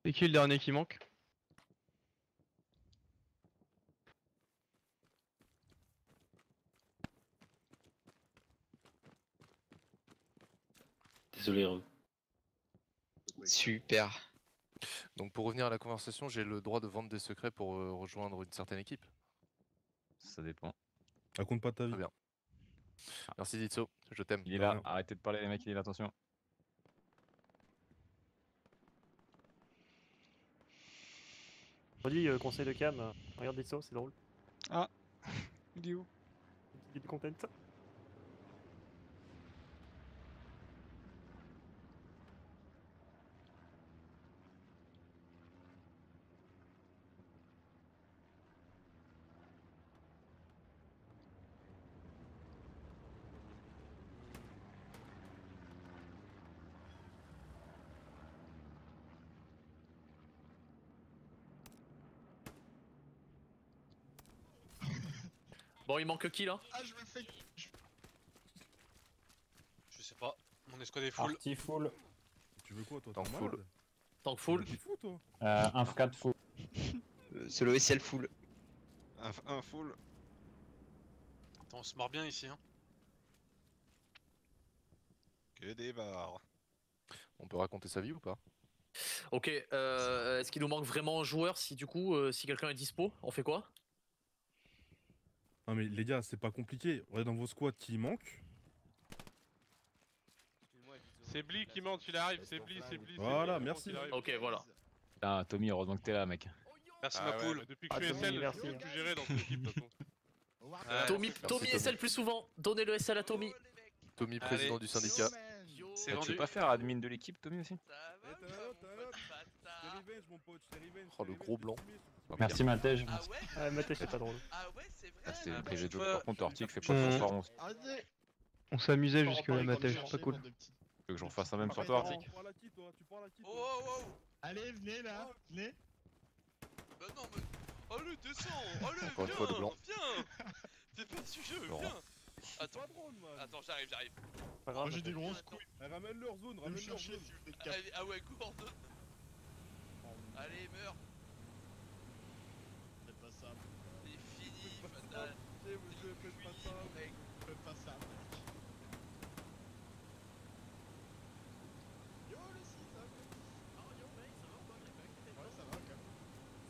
C'est qui le dernier qui manque? Désolé, Re. Super. Donc pour revenir à la conversation, j'ai le droit de vendre des secrets pour rejoindre une certaine équipe. Ça dépend. Raconte pas ta vie. Très bien. Merci Ditso, je t'aime. Il est là, arrêtez de parler les mecs, il est là, attention. Redis, conseil de cam, regarde Ditso, c'est drôle. Ah, il est où? Il est content. Bon, il manque qui là? Ah, je me fais. Je sais pas, mon escouade est full. Parti full. Tu veux quoi toi? Tank t'es full. malade? Tank full. T'es fou toi? Un F4 full. Solo SL full. Un full. Attends, on se marre bien ici, hein. Que des barres. On peut raconter sa vie ou pas? Ok, est-ce qu'il nous manque vraiment un joueur? Si du coup, si quelqu'un est dispo, on fait quoi? Non mais les gars, c'est pas compliqué. Regardez dans vos squads qui manquent. C'est Bli qui monte, il arrive, c'est Bli. Voilà, merci. Ok, voilà. Ah, Tommy, heureusement que t'es là, mec. Merci Ah ma ouais, poule. bah depuis que je suis SL, je peux plus gérer dans cette équipe de toute façon. Tommy SL plus souvent. Donnez le SL à Tommy. Tommy, président du syndicat. C'est Tu veux vendu. pas faire admin de l'équipe, Tommy aussi? Oh le gros blanc. Merci Matej. Ah, Matej, c'est pas drôle. Ah ouais, c'est vrai. Ah, c'était le Ah, PG de prochaine Par contre, Ortic fait pas de transparence. Arrêtez. On s'amusait jusque là, Matej, c'est pas cool. Tu veux que j'en fasse un même sur toi, Artic? Tu parles à qui toi? Tu parles à qui Oh toi? oh oh. Allez, venez là, venez. Bah non mais... Allez descends. Allez Encore une fois de blanc. viens. T'es pas sujet, Laurent. viens. C'est Attends, pas drôle man. attends, j'arrive. Pas grave. J'ai des Matej. grosses couilles. Eh, ramène leur zone, ramène leur zone. Allez, ah ouais, cours. Allez, meurs. Faites pas ça. C'est fini, fatal. Faites pas ça. Mec. Faites pas ça, mec. Yo, le 6, ça va? Oh yo mec, ça va ou pas? Ouais, ça va quand même.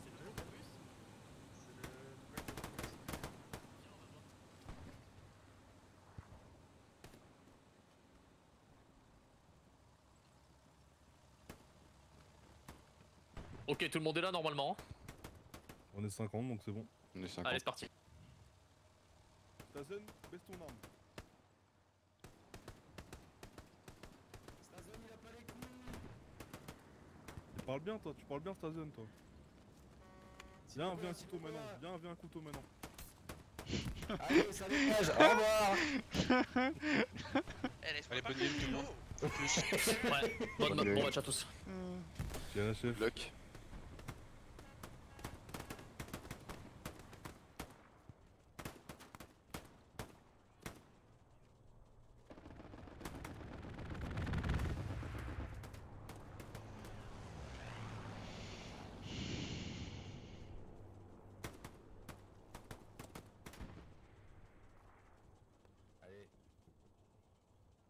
C'est le nouveau bus? C'est le nouvel autobus. Viens, on va voir. Ok, tout le monde est là normalement. On est 50 donc c'est bon. On est 50. Allez, c'est parti. Stazen, baisse ton arme. Tu parles bien toi, tu parles bien Stazen toi. Viens, viens un couteau maintenant, viens un couteau maintenant. Allez, salut, au revoir. Allez, bonne game tout le monde. Ouais, bon match à tous. Tiens la chef. Luck. Allez.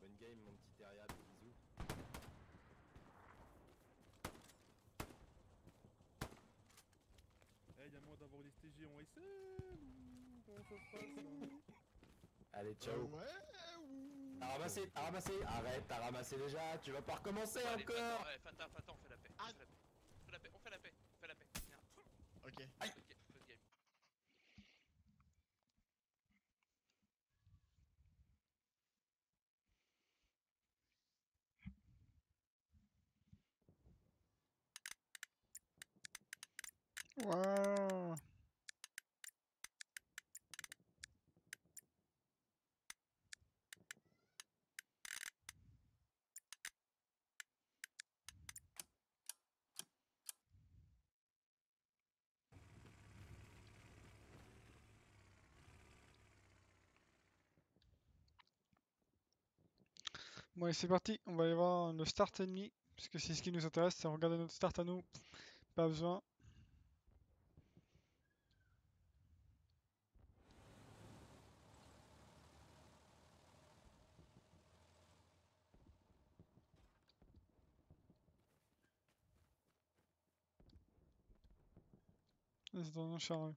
Bonne game, mon petit terriable, bisous. Eh, y'a moyen d'avoir les STG en SL ou comment ça se passe là? Allez, ciao. Ouais, T'as ramassé, arrête, t'as ramassé déjà, tu vas pas recommencer Allez, encore. Fata, on fait la paix. On fait la paix. Viens. Ok. Ok, bonne game. Waouh. Bon allez c'est parti, on va aller voir le start ennemi. Puisque c'est ce qui nous intéresse, c'est regarder notre start à nous. Pas besoin. C'est dans un charrue.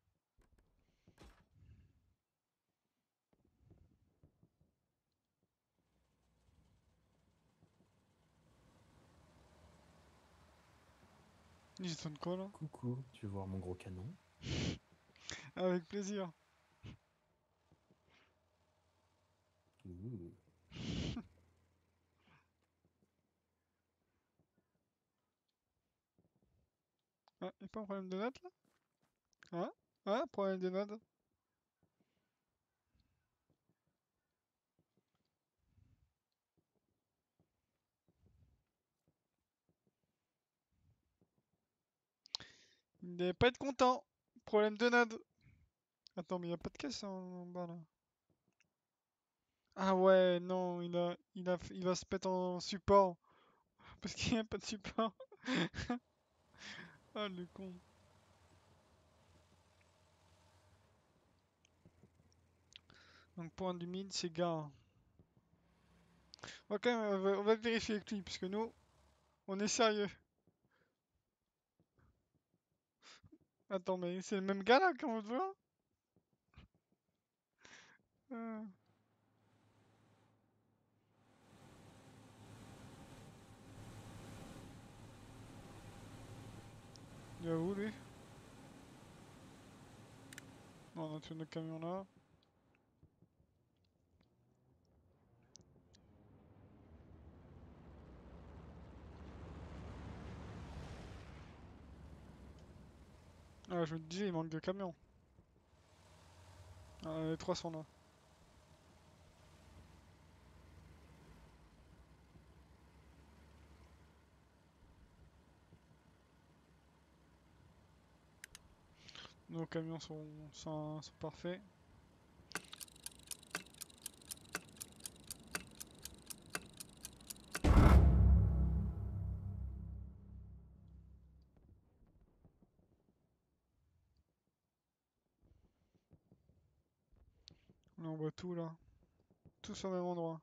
Ils attendent quoi là? Coucou, tu veux voir mon gros canon? Avec plaisir. Ouh. Ah, y'a pas un problème de notes là? Hein? Hein? Problème de notes? Il devait pas être content. Problème de node. Attends, mais y a pas de caisse en bas là. Ah ouais, non, il va se mettre en support. Parce qu'il n'y a pas de support. Ah le con. Donc point du mid, c'est gars. Ok, on va vérifier avec lui, puisque nous, on est sérieux. Attends, mais c'est le même gars là qu'on voit? Ah. Il est où lui? Non, on a tué notre camion là. Ah, je me dis, il manque de camions. Ah, les trois sont là. Nos camions sont parfaits. Là, on voit tout là. Tous au même endroit.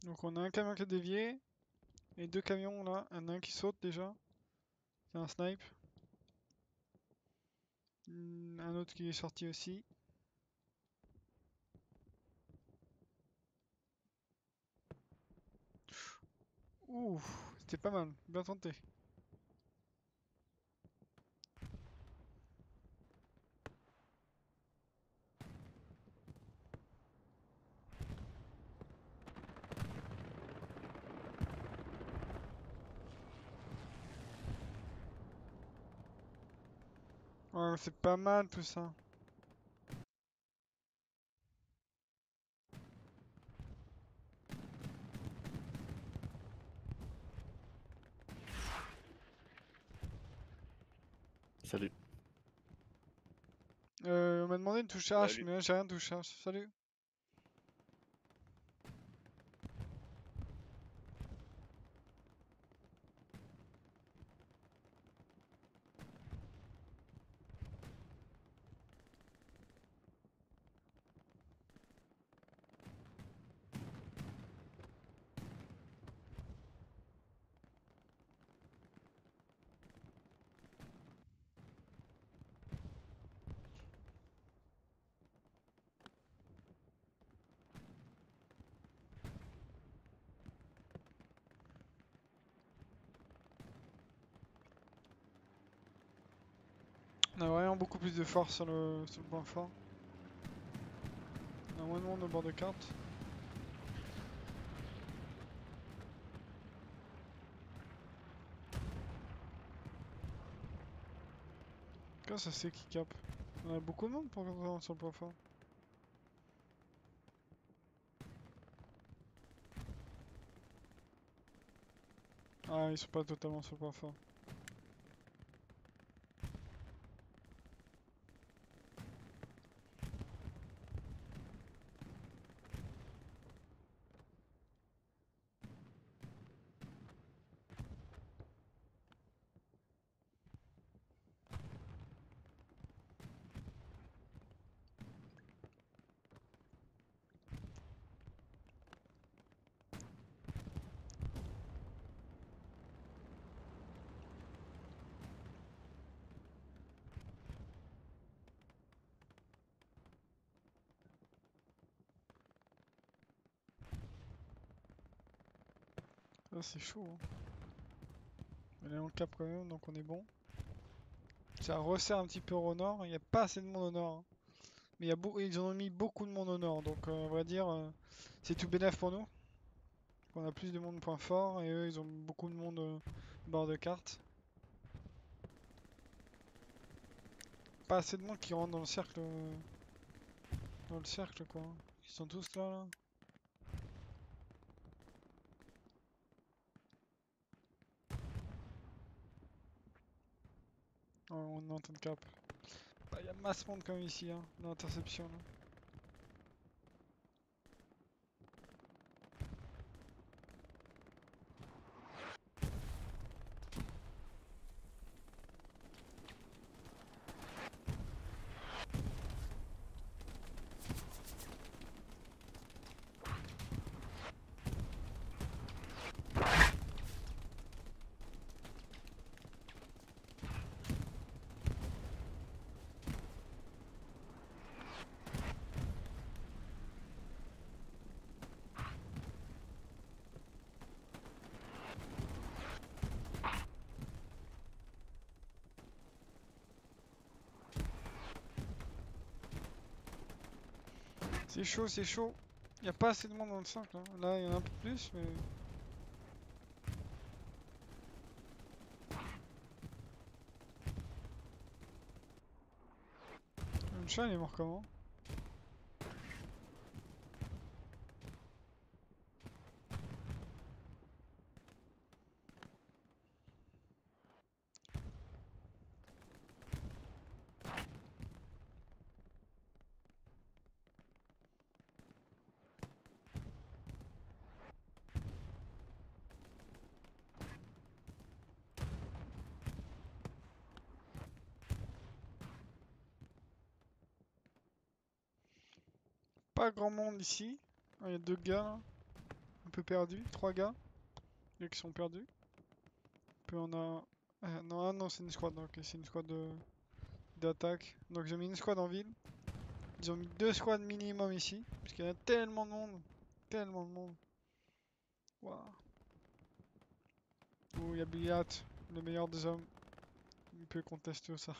Donc on a un camion qui a dévié. Et deux camions là. Un qui saute déjà. C'est un snipe. Un autre qui est sorti aussi. Ouh, c'était pas mal. Bien tenté. Ouais, c'est pas mal tout ça. Salut. On m'a demandé une touche H, mais là j'ai rien de touche H. Salut. On a vraiment beaucoup plus de force sur le point fort. On a moins de monde au bord de carte. Quand ça c'est qui cap? On a beaucoup de monde pour rentrer sur le point fort. Ah, ils sont pas totalement sur le point fort. Ah, c'est chaud. Hein. On est en cap quand même, donc on est bon. Ça resserre un petit peu au nord. Il n'y a pas assez de monde au nord. Hein. Mais ils ont mis beaucoup de monde au nord. Donc on va dire c'est tout bénef pour nous. On a plus de monde point fort et eux ils ont beaucoup de monde bord de carte. Pas assez de monde qui rentre dans le cercle. Dans le cercle quoi. Ils sont tous là là. Oh, on est en train de cap. Il y a masse monde quand même ici, hein, dans l'interception là. C'est chaud, c'est chaud. Il n'y a pas assez de monde dans le cercle. Hein. Là, il y en a un peu plus, mais... Le chat, il est mort comment? Pas grand monde ici. Ah, il y a deux gars là. Un peu perdus. Trois gars. Qui sont perdus. Puis on a... non, non, c'est une squad. Ok, c'est une squad d'attaque. Donc j'ai mis une squad en ville. Ils ont mis deux squads minimum ici. Parce qu'il y a tellement de monde. Tellement de monde. Waouh. Oh, il y a Biliat, le meilleur des hommes. Il peut contester ça.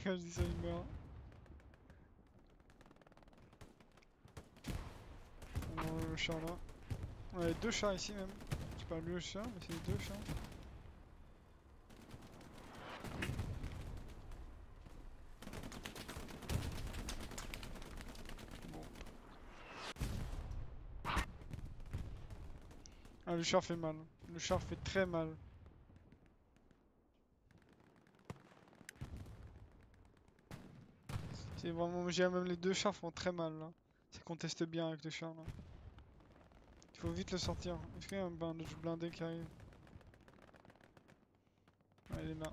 Quand je dis ça, il meurt. On a le chat là. On a deux chats ici même. C'est pas le chat, mais c'est deux chats. Bon. Ah, le char fait mal. Le char fait très mal. C'est vraiment... J'ai même les deux chars font très mal là. Ça conteste bien avec le char là. Il faut vite le sortir. Est-ce qu'il y a un blindé qui arrive? Ouais, il est là.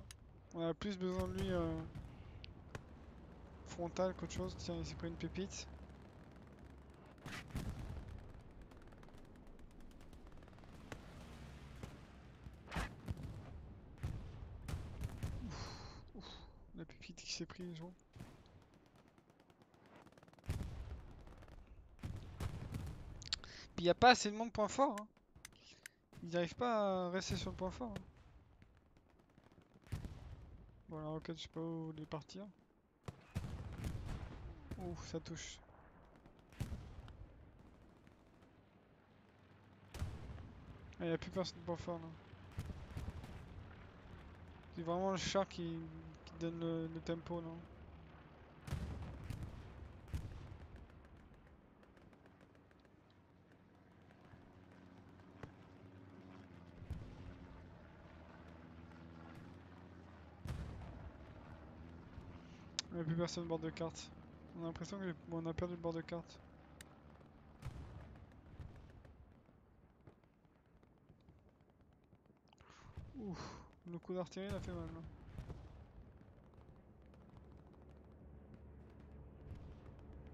On a plus besoin de lui frontal qu'autre chose. Tiens, il s'est pris une pépite. Ouf, la pépite qui s'est pris, genre. Il n'y a pas assez de monde point fort. Hein. Ils n'arrivent pas à rester sur le point fort. Hein. Bon, la roquette, je sais pas où les partir. Ouf, ça touche. Ah, il n'y a plus personne de point fort là. C'est vraiment le char qui donne le tempo là. Il n'y a plus personne au bord de carte. On a l'impression qu'on a perdu le bord de carte. Ouf, le coup d'artillerie il a fait mal là.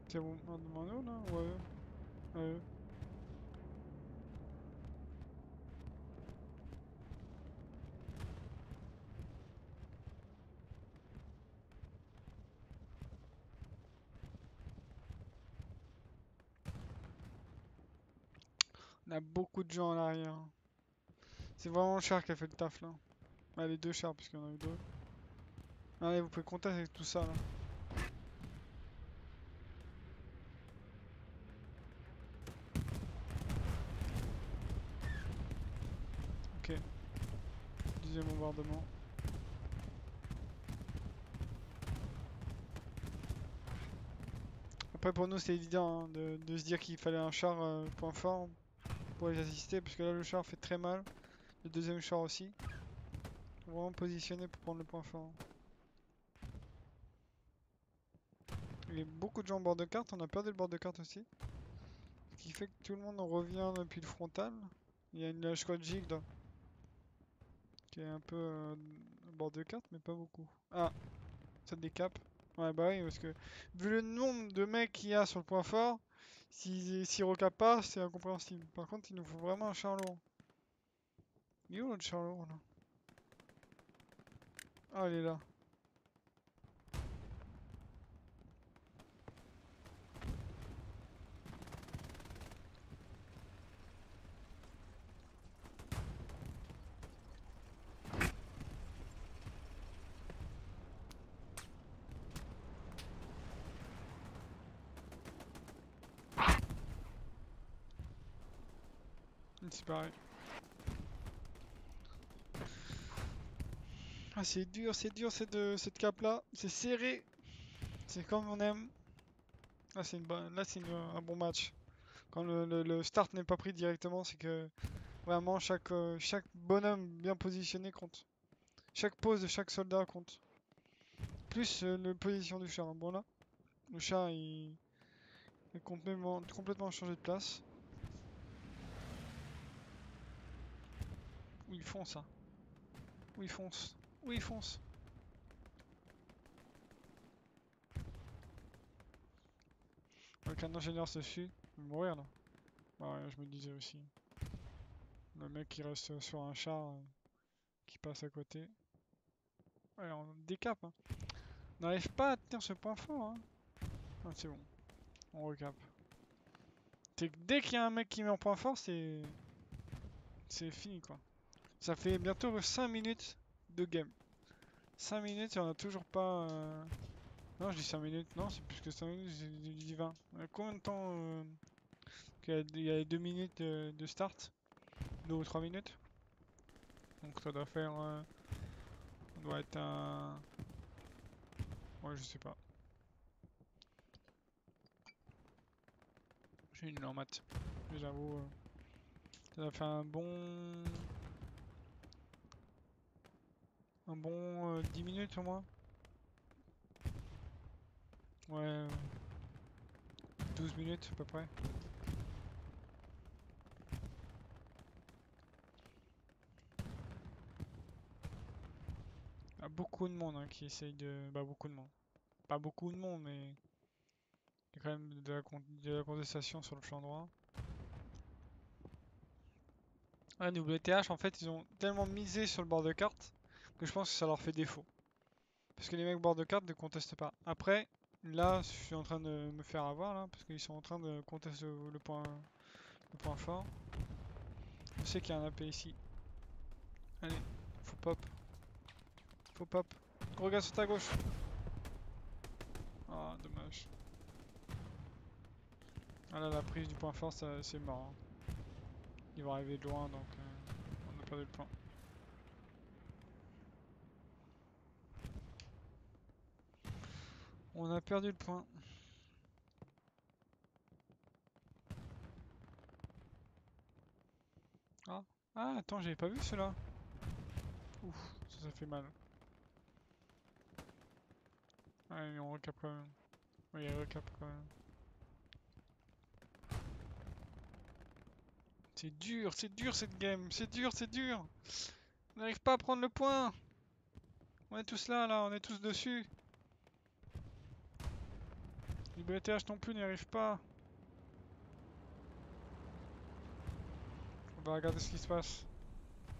C'est bon, on demande là? Ouais. Ouais. On a beaucoup de gens à l'arrière. C'est vraiment le char qui a fait le taf là. Ah, les deux chars, puisqu'il y en a eu deux. Allez, vous pouvez compter avec tout ça là. Ok. Deuxième bombardement. Après pour nous c'est évident hein, de se dire qu'il fallait un char point fort pour les assister parce que là le char fait très mal. Le deuxième char aussi. Vraiment positionné pour prendre le point fort. Il y a beaucoup de gens au bord de carte, on a perdu le bord de carte aussi. Ce qui fait que tout le monde en revient depuis le frontal. Il y a une squad Gig là, qui est un peu au bord de carte mais pas beaucoup. Ah, ça décape. Ouais bah oui parce que vu le nombre de mecs qu'il y a sur le point fort, s'ils recapent pas c'est incompréhensible. Par contre il nous faut vraiment un char lourd. Il est où l'autre char lourd là? Ah il est là. C'est pareil. Ah c'est dur cette cape là. C'est serré. C'est comme on aime. Ah c'est une bonne. Là c'est un bon match. Quand le start n'est pas pris directement, c'est que vraiment chaque bonhomme bien positionné compte. Chaque pose de chaque soldat compte. Plus la position du char. Bon là, le char il est complètement changé de place. Où ils font ça? Où ils foncent? Où ils foncent? Avec un ingénieur se suit, il va mourir là. Bah ouais, je me disais aussi. Le mec qui reste sur un char qui passe à côté. Ouais, on décape. Hein. On n'arrive pas à tenir ce point fort. Hein. Ah, c'est bon. On recape. C'est que dès qu'il y a un mec qui met en point fort, c'est fini quoi. Ça fait bientôt 5 minutes de game. 5 minutes et on a toujours pas... Non, je dis 5 minutes. Non, c'est plus que 5 minutes, j'ai dit 20. Combien de temps il y a 2 minutes de start? 2 ou 3 minutes. Donc ça doit faire... on doit être à... Ouais, je sais pas. J'ai une en maths. J'avoue. Ça doit faire un bon... 10 minutes au moins. Ouais. 12 minutes à peu près. Il y a beaucoup de monde hein, qui essaye de... Bah beaucoup de monde. Pas beaucoup de monde mais... Il y a quand même de la contestation sur le flanc droit. Ah, WTH en fait ils ont tellement misé sur le bord de carte que je pense que ça leur fait défaut. Parce que les mecs bord de carte ne contestent pas. Après, là je suis en train de me faire avoir là parce qu'ils sont en train de contester le point fort. Je sais qu'il y a un AP ici. Allez, faut pop. Faut pop. Regarde sur ta gauche. Ah, dommage. Ah là, la prise du point fort, c'est mort. Hein. Il va arriver de loin, donc on a perdu le point. On a perdu le point. Ah, ah attends, j'avais pas vu cela. Ouf, ça fait mal. Ah, mais on recap quand même. Oui, il recap quand même. C'est dur cette game, c'est dur, c'est dur. On n'arrive pas à prendre le point. On est tous là, on est tous dessus. LibreTH non plus n'y arrive pas. On va regarder ce qui se passe.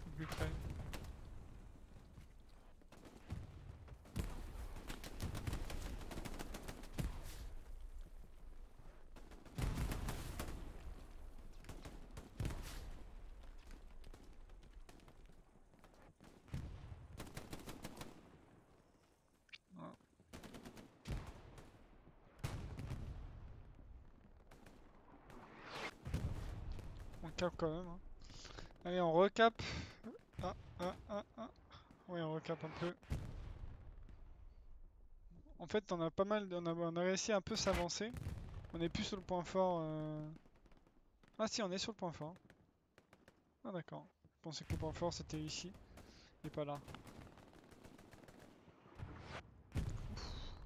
De plus près. On cap quand même. Hein. Allez, on recap. Ah. Oui, on recap un peu. En fait, on a pas mal. On a réussi à un peu s'avancer. On est plus sur le point fort. Ah, si, on est sur le point fort. Ah, d'accord. Je pensais que le point fort c'était ici. Et pas là.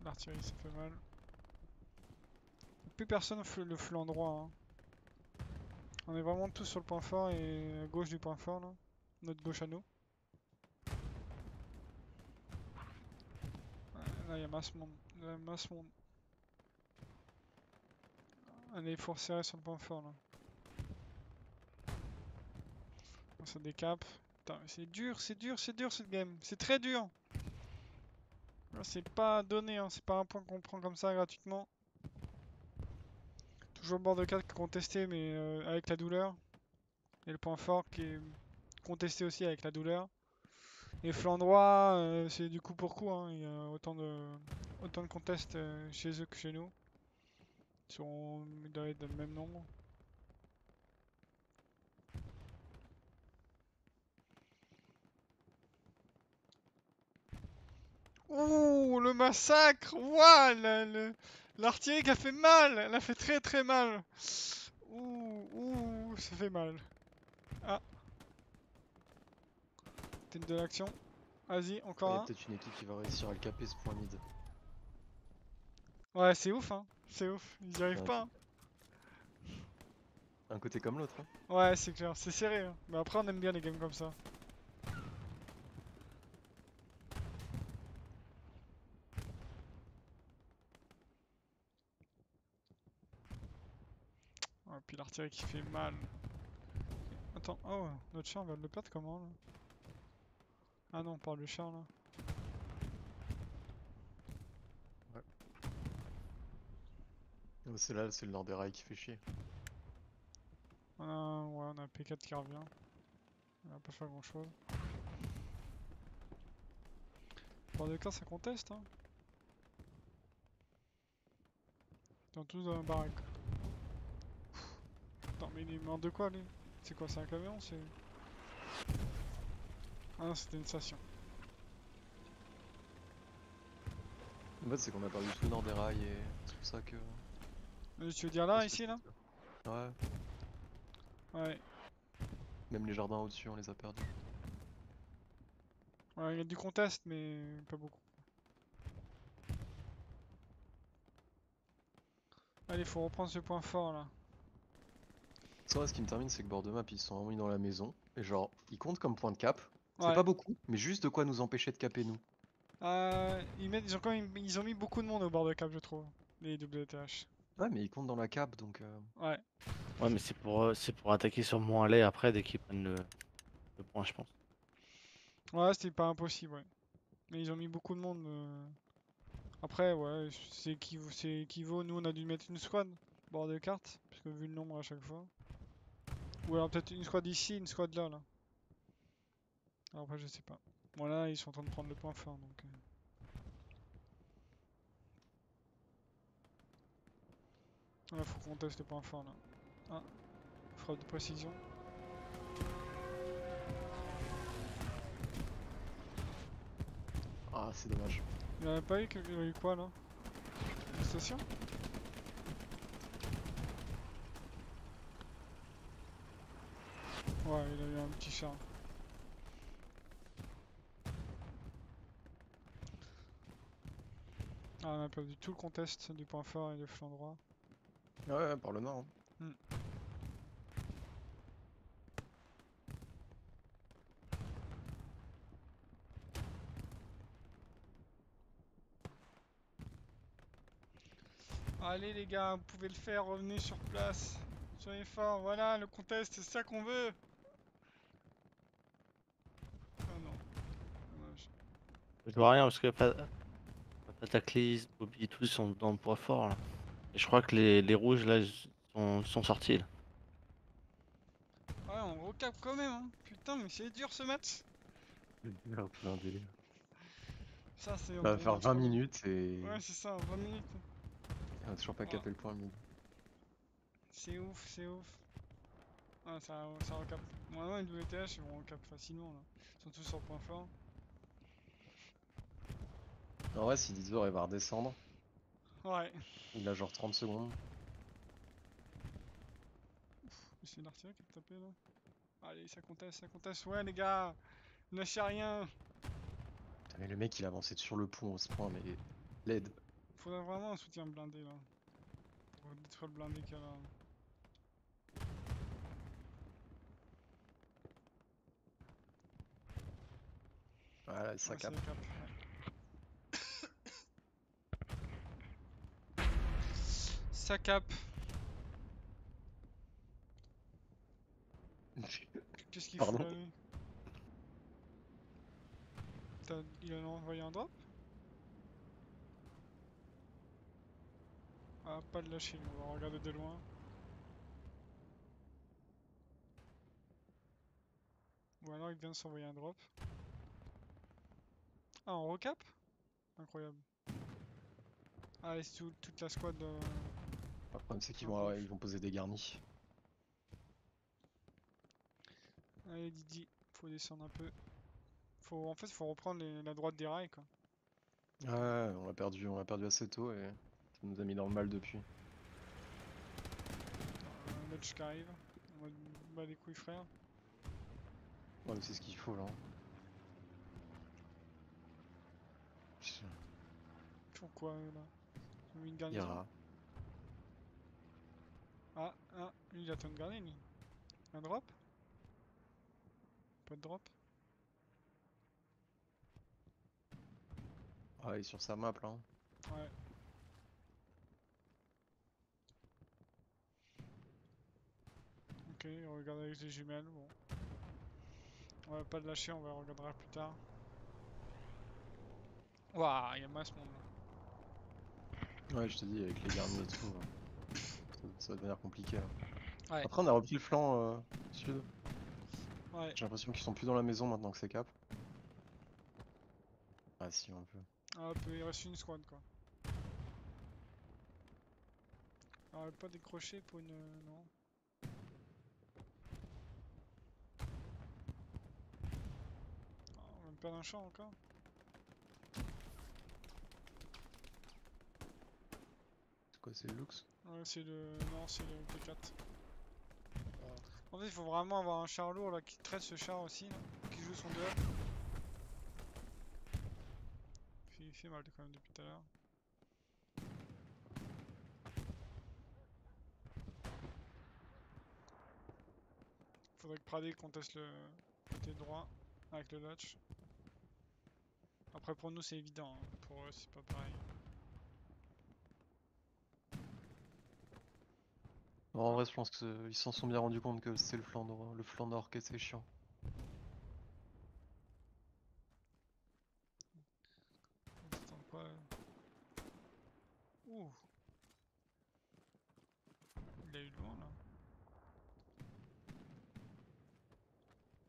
L'artillerie, ça fait mal. Plus personne le flanc droit. Hein. On est vraiment tous sur le point fort et à gauche du point fort là. Notre gauche à nous. Là il y a masse monde. Là, masse monde. Allez, il faut resserrer sur le point fort là. Ça décape. Putain, c'est dur cette game. C'est très dur. C'est pas donné, hein. C'est pas un point qu'on prend comme ça gratuitement. Toujours le bord de 4 contesté mais avec la douleur. Et le point fort qui est contesté aussi avec la douleur. Et flanc droit, c'est du coup pour coup. Hein. Il y a autant de contests chez eux que chez nous. Ils doivent être le même nombre. Ouh, le massacre! Ouah, l'artillerie qui a fait mal! Elle a fait très très mal! Ouh, ça fait mal. Ah. Tête de l'action. Vas-y, encore Il y a un. peut-être une équipe qui va réussir à le caper ce point mid. Ouais, c'est ouf, hein. C'est ouf. Ils y arrivent Ouais, pas. Hein. Un côté comme l'autre. Hein. Ouais, c'est clair. C'est serré. Hein. Mais après, on aime bien les games comme ça. Ouais, puis l'artillerie qui fait mal. Attends, oh, notre char va le perdre comment là? Ah non, on parle du char là. C'est là, c'est le nord des rails qui fait chier. Ouais, on a un P4 qui revient. On va pas faire grand chose. Pour de cas, ça conteste hein. Ils sont tous dans la baraque. Attends, mais il est mort de quoi lui? C'est quoi, c'est un camion? C'est. Ah non, c'était une station. En fait, c'est qu'on a perdu tout le nord des rails et c'est pour ça que. Tu veux dire là, ici là? Ouais. Ouais. Même les jardins au-dessus, on les a perdus. Ouais, il y a du contest, mais pas beaucoup. Allez, faut reprendre ce point fort là. Ça, ce qui me termine, c'est que bord de map, ils sont vraiment mis dans la maison. Et genre, ils comptent comme point de cap. C'est Ouais. pas beaucoup, mais juste de quoi nous empêcher de caper nous. Ils ont mis beaucoup de monde au bord de cap, je trouve. Les WTH. Ouais, mais ils comptent dans la cap, donc. Ouais. Ouais, mais c'est pour attaquer sur moins lait après dès qu'ils prennent le point, je pense. Ouais, c'était pas impossible, ouais. Mais ils ont mis beaucoup de monde. Après, ouais, c'est équivaut. Nous, on a dû mettre une squad bord de carte, parce que vu le nombre à chaque fois. Ou alors peut-être une squad ici, une squad là, là. Alors après, je sais pas. Bon, là, ils sont en train de prendre le point fort, donc. Là, faut qu'on teste le point fort, là. Ah, frappe de précision. Ah, c'est dommage. Il y en a pas eu, il y a eu quoi, là? station. Ouais, il a eu un petit char. Ah, on a perdu tout le contest du point fort et du flanc droit. Ouais, par le nord. Hein. Allez les gars, vous pouvez le faire, revenez sur place. Soyez forts, voilà le contest, c'est ça qu'on veut. Ah non. Dommage. Je vois rien parce que Pataclis, Bobby, tous ils sont dans le poids fort là. Et je crois que les rouges là sont sortis là. Ouais, on recap quand même, hein. Putain, mais c'est dur ce match. Blindé. Ça, c'est. Ça va faire 20 minutes et Ouais, c'est ça, 20 minutes. on a toujours pas capé le point mid. C'est ouf, c'est ouf. Ah, ça recap. Normalement, les WTH, ils vont recap facilement là. Ils sont tous sur point fort. En vrai, si Dizor il va redescendre, Ouais. il a genre 30 secondes. C'est l'artillerie qui a tapé là. Allez, ça conteste, ça conteste. Ouais, les gars, ne lâchez rien. Putain, mais le mec il a avancé sur le pont au ce point, mais l'aide. Faudrait vraiment un soutien blindé là. Pour détruire le blindé qu'il y a là. Voilà, ça Ouais, cap. c'est cap, ouais. Ça cap. Qu'est-ce qu'il fout Pardon. là lui? Il a envoyé un drop? Ah, pas de lâcher, on va regarder de loin. Ou alors il vient de s'envoyer un drop. Ah, on recap? Incroyable. Ah, et c'est toute la squad. Le problème c'est qu'ils Ah, vont, ouf. ils vont poser des garnis. Allez, Didi, faut descendre un peu. En fait, faut reprendre la droite des rails quoi. Ouais, on l'a perdu assez tôt et ça nous a mis dans le mal depuis. Lodge qui arrive. On va battre les couilles, frère. Ouais, mais c'est ce qu'il faut là. Ils font quoi eux là? Ils ont mis une garnison. Ira. Ah, lui il attend une garnison. Lui. Un drop? Pas de drop? Ah, il est sur sa map là. Ouais. Ok, on regarde avec les jumelles, bon. On va pas le lâcher, on va regardera plus tard. Waouh, il y a masse monde là. Ouais, je te dis, avec les garnis et tout, ça va devenir compliqué là. Ouais. Après, on a repris le flanc sud. Ouais. J'ai l'impression qu'ils sont plus dans la maison maintenant que c'est cap. Ah, si, un peu. Ah, il reste une squad quoi. On va pas décrocher pour une. Non. Ah, on va me perdre un champ encore. C'est quoi, c'est le Lux? Ouais, c'est le. Non, c'est le P4. En fait, il faut vraiment avoir un char lourd là qui traite ce char aussi, là, qui joue son duel. Il fait mal quand même depuis tout à l'heure. Faudrait que Pradé conteste le côté droit avec le latch. Après pour nous c'est évident, hein. Pour eux c'est pas pareil. Non, en vrai, je pense qu'ils s'en sont bien rendus compte que c'est le flanc nord qui était chiant. Attends quoi Ouh. Il a eu loin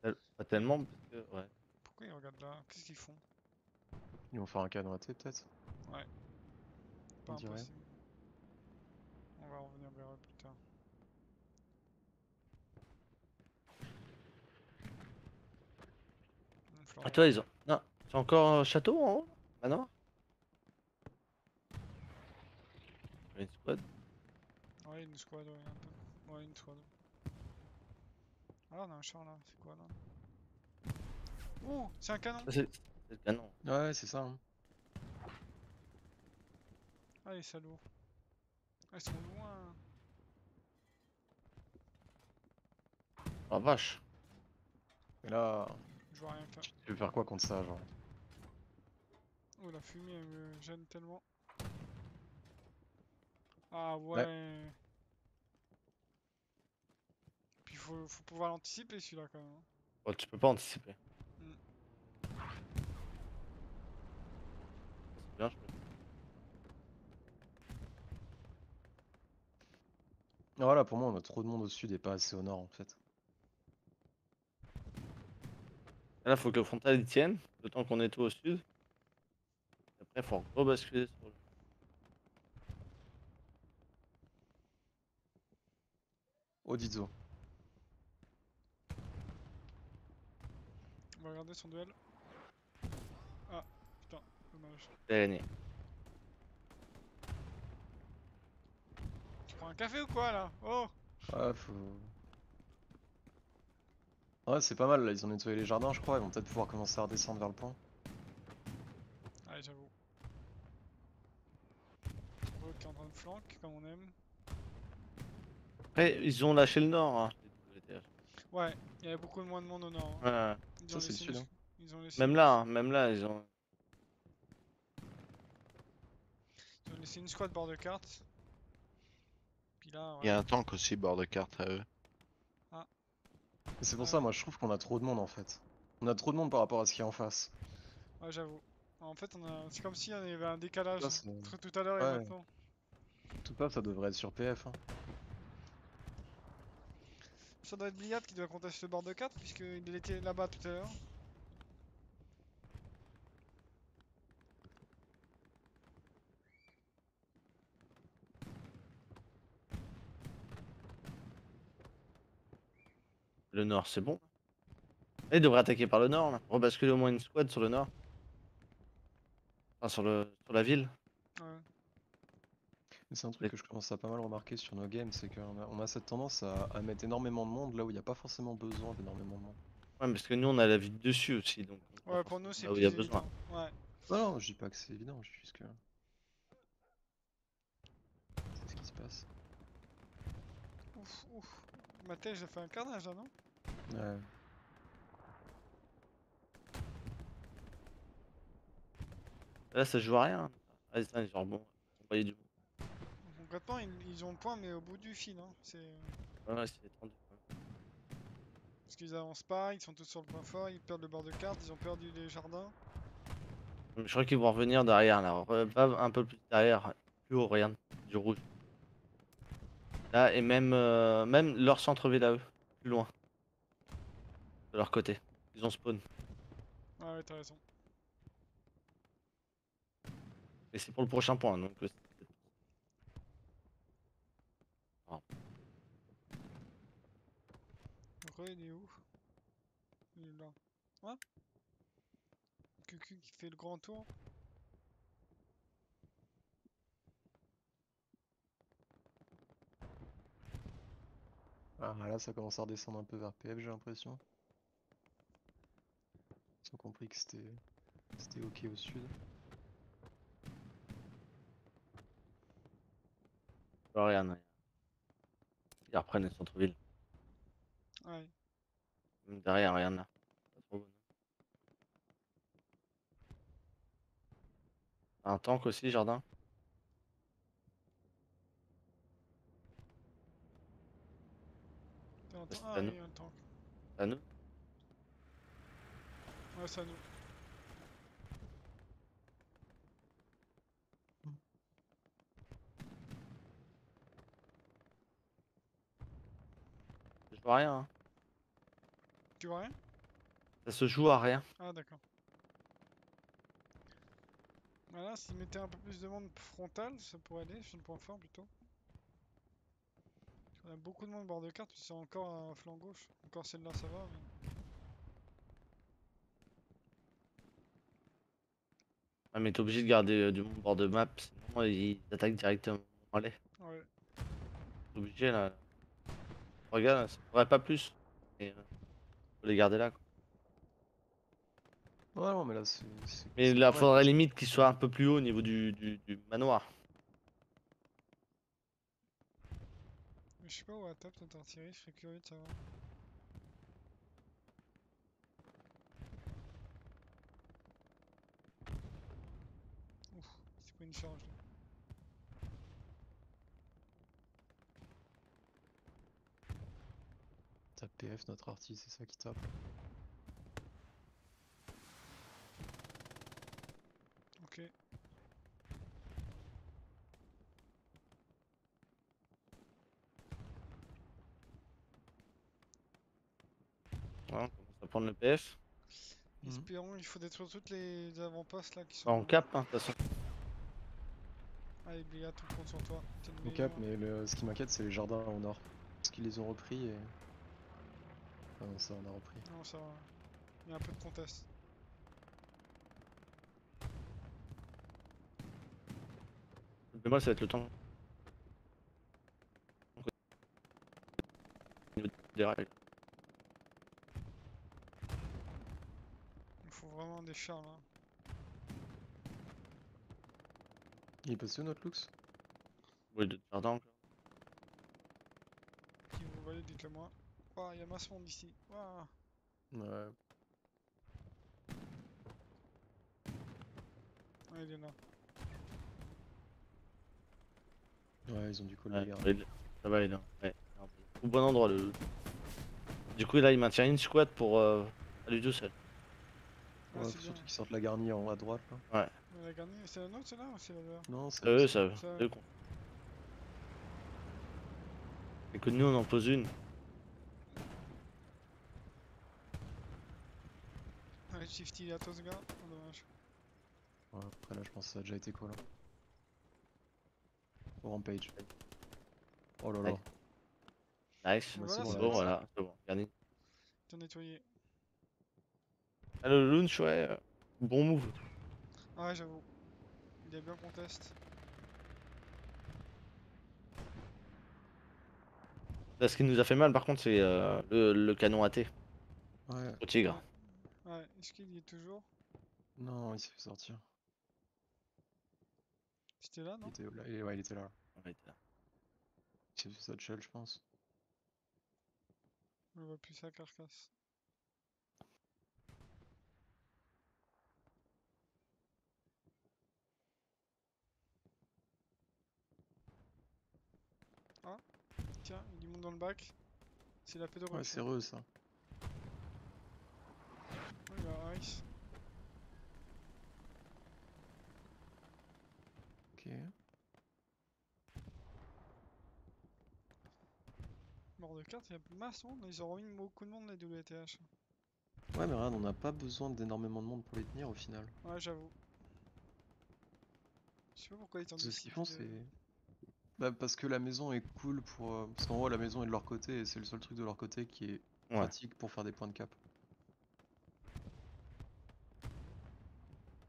là. Pas tellement parce que ouais. Pourquoi ils regardent là? Qu'est-ce qu'ils font? Ils vont faire un canon raté peut-être. Ouais. Pas On dirait. impossible. On va revenir vers eux plus tard. Ah toi ils ont. Non, c'est encore château en haut? Ah non? Une squad. Ouais, une squad, ouais, un peu. Ouais, une squad. Ah, on a un char là, c'est quoi là? Oh, c'est un canon! Ça, c'est le canon. Ouais, c'est ça. Hein. Ah, les salauds. Ah, ils sont loin. Oh vache. Et là, Je vois rien faire. tu veux faire quoi contre ça, genre? Oh, la fumée, elle me gêne tellement. Ah ouais. Ouais. Puis faut pouvoir l'anticiper celui-là quand même. Hein. Oh, tu peux pas anticiper. Mm. C'est bien, je peux. Voilà, pour moi, on a trop de monde au sud et pas assez au nord en fait. Et là, faut que le frontal il tienne, le temps qu'on est tout au sud. Et après, faut rebasculer sur le. Odizo. On va regarder son duel. Ah, putain, dommage. Gagné. Tu prends un café ou quoi là? Oh! Ouais, faut. Ouais, c'est pas mal là, ils ont nettoyé les jardins, je crois. Ils vont peut-être pouvoir commencer à redescendre vers le pont. Allez, j'avoue. Rogue qui est en train de flank, comme on aime. Après, ils ont lâché le nord. Hein. Ouais, il y avait beaucoup moins de monde au nord. Hein. Ouais. Ils ont Ça, c'est le laissé sud. une- Hein. Ils ont laissé Même là, ils ont. ils ont laissé une squad bord de carte. Puis là, Il y ouais. a un tank aussi bord de carte à eux. Et c'est pour Ouais. ça, moi je trouve qu'on a trop de monde en fait. On a trop de monde par rapport à ce qu'il y a en face. Ouais, j'avoue. En fait, c'est comme si il y avait un décalage Ça, c'est- entre tout à l'heure et Ouais. maintenant. Tout ça, ça devrait être sur PF. Hein. Ça doit être Bliat qui doit contester le bord de carte, puisqu'il était là-bas tout à l'heure. Le nord, c'est bon. Et ils devraient attaquer par le nord, là. Rebasculer au moins une squad sur le nord. Enfin, sur la ville. Ouais. Mais c'est un truc que je commence à pas mal remarquer sur nos games, c'est on a cette tendance à mettre énormément de monde là où il n'y a pas forcément besoin d'énormément de monde. Ouais, parce que nous, on a la ville dessus aussi, donc. Ouais, pour nous, c'est là où plus il y a besoin. évident. Ouais. Non, non, je dis pas que c'est évident, je dis juste que. C'est ce qui se passe. Ouf, ouf. Matej, j'ai fait un carnage là, non? Ouais. Là, ça joue à rien. Ah, c'est genre bon. On voyait du monde. Concrètement, ils ont le point, mais au bout du fil. Hein. C'est... Ouais, c'est tendu. Parce qu'ils avancent pas, ils sont tous sur le point fort, ils perdent le bord de carte, ils ont perdu les jardins. Je crois qu'ils vont revenir derrière, là. Pas un peu plus derrière. Plus haut, regarde. Du rouge. Là, et même leur centre-ville à eux. Plus loin. De leur côté. Ils ont spawn. Ah ouais, t'as raison. Et c'est pour le prochain point, donc. Re, il est où? Il est là. Ouais. Cucu qui fait le grand tour. Ah, là, ça commence à redescendre un peu vers PF, j'ai l'impression. Ils ont compris que c'était ok au sud. Regarde. Ils reprennent le centre-ville. Ouais. Même derrière, regarde là. Pas trop bon. Un tank aussi, jardin. T'entends? C'est Ah à oui, nous. il y a un tank. À nous. Ouais, c'est à nous. Je vois rien. Hein. Tu vois rien? Ça se joue à rien. Ah d'accord. Voilà, s'ils mettaient un peu plus de monde frontal, ça pourrait aller sur le point fort plutôt. On a beaucoup de monde bord de carte, ils sont encore à flanc gauche. Encore celle-là, ça va. Mais... Ah, mais t'es obligé de garder du monde bord de map, sinon ils attaquent directement Allez, Ouais. obligé là. Regarde, ça pourrait pas plus. Et, faut les garder là. Quoi. Ouais, non, mais là, Mais c'est là, pas mal, faudrait parce que- limite qu'ils soient un peu plus haut au niveau du manoir. Je sais pas où à top t'as tiré, je serais curieux de savoir. Ouf, c'est pas une charge là. Tape PF, notre artiste, c'est ça qui tape. Ok. Voilà, on commence à prendre le PF. Espérons, il faut détruire toutes les avant-postes là qui sont. Bah, on cap, hein, de toute façon. Allez, Blia, tout compte sur toi. T'es le On meilleur. cap, mais ce qui m'inquiète, c'est les jardins au nord. Parce qu'ils les ont repris et. Ah non, ça, on a repris. Non, ça va. Il y a un peu de contest. Le mal, ça va être le temps. Au niveau des rails. Il faut vraiment des chars là. Il est passé où notre Lux? Oui, de jardin encore. Qui vous voyez, dites-le moi. Waouh, il y a masse monde ici. Waouh. Ouais. Ah, il est là. Ouais, ils ont du coup Ouais, la guerre. ça va, il est ouais, au bon endroit. Du coup, là, il maintient une squad pour aller tout seul. Ah, Ouais, c'est faut bien. surtout qu'ils sortent la garnie en haut à droite là. Ouais. Mais la garnie, c'est la nôtre celle-là ou c'est la leur? Non, c'est Eux, c'est- ça ça- eux, con. Et que nous, on en pose une. Allez, Shifty, il est à toi ce gars. Oh, dommage. Ouais, après là, je pense que ça a déjà été quoi là. Au Rampage. Oh là là. Ouais. Nice. Voilà, c'est bon, C'est là, bon, c'est voilà. C'est bon. Garni. T'as nettoyé. Ah, le launch, ouais. Bon move. Ah, ouais, j'avoue. Il a bien contest. Là, ce qui nous a fait mal, par contre, c'est le canon AT Ouais. au tigre. Ouais, est-ce qu'il y est toujours? Non, il s'est fait sortir. C'était là, Il non? était là. Ouais, il était là. Ouais, il était là. Il s'est fait ça de shell, je pense. On voit plus sa carcasse. Ah, tiens, il monte dans le bac. C'est la paix de Ouais, rush. c'est heureux ça. Oh, il a ice. Ok. Mort de carte, il y a masse de monde. Ils ont remis beaucoup de monde les WTH. Ouais, mais regarde, on n'a pas besoin d'énormément de monde pour les tenir au final. Ouais, j'avoue. Je sais pas pourquoi ils t'ont Parce dit que ce qu'ils font, de- c'est. Bah, parce que la maison est cool pour. Parce qu'en gros, la maison est de leur côté et c'est le seul truc de leur côté qui est Ouais. pratique pour faire des points de cap.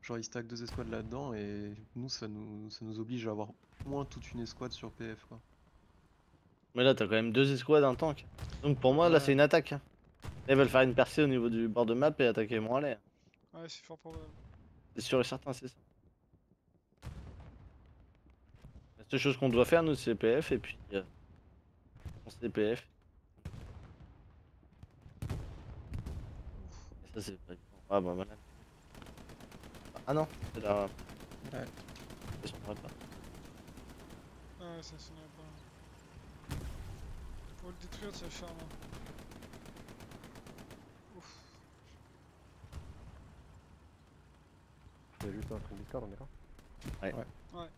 Genre, ils stack 2 escouades là-dedans et nous, ça nous oblige à avoir au moins toute une escouade sur PF quoi. Mais là, t'as quand même 2 escouades, un tank. Donc pour moi, là, Ouais. c'est une attaque. Hein. Là, ils veulent faire une percée au niveau du bord de map et attaquer Morlaix. Ouais, c'est fort probable. C'est sûr et certain, c'est ça. La seule chose qu'on doit faire, nous, c'est PF et puis. On se PF. Et ça, c'est pas évident. Ah bah voilà. Ah non, c'est la. Ouais. Ça sonnerait pas. Ah ouais, ça sonnerait pas. Faut le détruire ce char là. Ouf. C'est juste un truc Discord, on est là. Ouais. Ouais.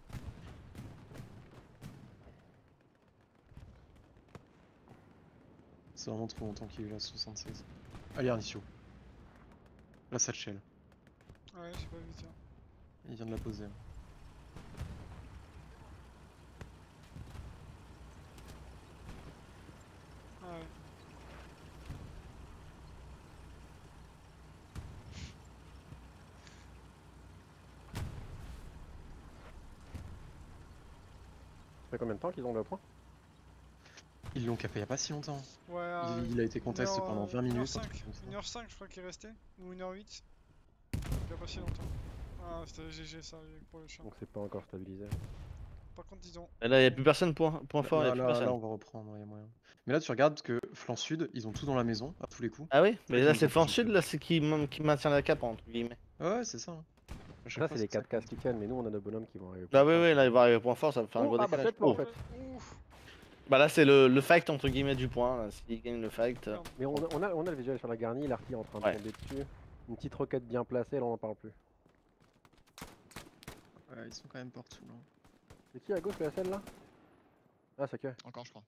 C'est vraiment trop longtemps qu'il est là, 76. Allez, Arnicio. Là, ça shell. Ouais, j'ai pas vu, tiens. Il vient de la poser. Ah ouais. Ça fait combien de temps qu'ils ont le point? Ils l'ont capé il y a pas si longtemps. Ouais, Il a été contest pendant 20 minutes. un truc comme ça. 1h05 je crois qu'il est resté. Ou 1h08. Il y a pas si longtemps. Ah, c'était GG ça pour le chien. Donc c'est pas encore stabilisé. Par contre, ils ont. Et là, y a plus personne, point fort, y a plus Là, personne. on va reprendre, y a moyen. Mais là, tu regardes que flanc sud, ils ont tout dans la maison, à tous les coups. Ah oui, mais là, Ils c'est ont flanc tout sud, fait. là, c'est qui maintient la cape, entre guillemets. Ouais, c'est ça. Hein. À chaque Là, fois, c'est les ça. 4 cases qui tiennent, mais nous on a nos bonhommes qui vont arriver. Bah oui, oui, là, il va arriver point fort, ça va faire un Oh, gros ah bah décalage. faites-le en Oh. fait. Ouf. Bah là, c'est le fight, entre guillemets, du point. Là. S'il gagne le fight. Merde. Mais on a le visuel sur la garnie, l'artillerie en train de Ouais. tomber dessus. Une petite roquette bien placée, là on en parle plus. Ouais, ils sont quand même partout là. C'est qui à gauche la celle là? Ah c'est que. Encore, je crois.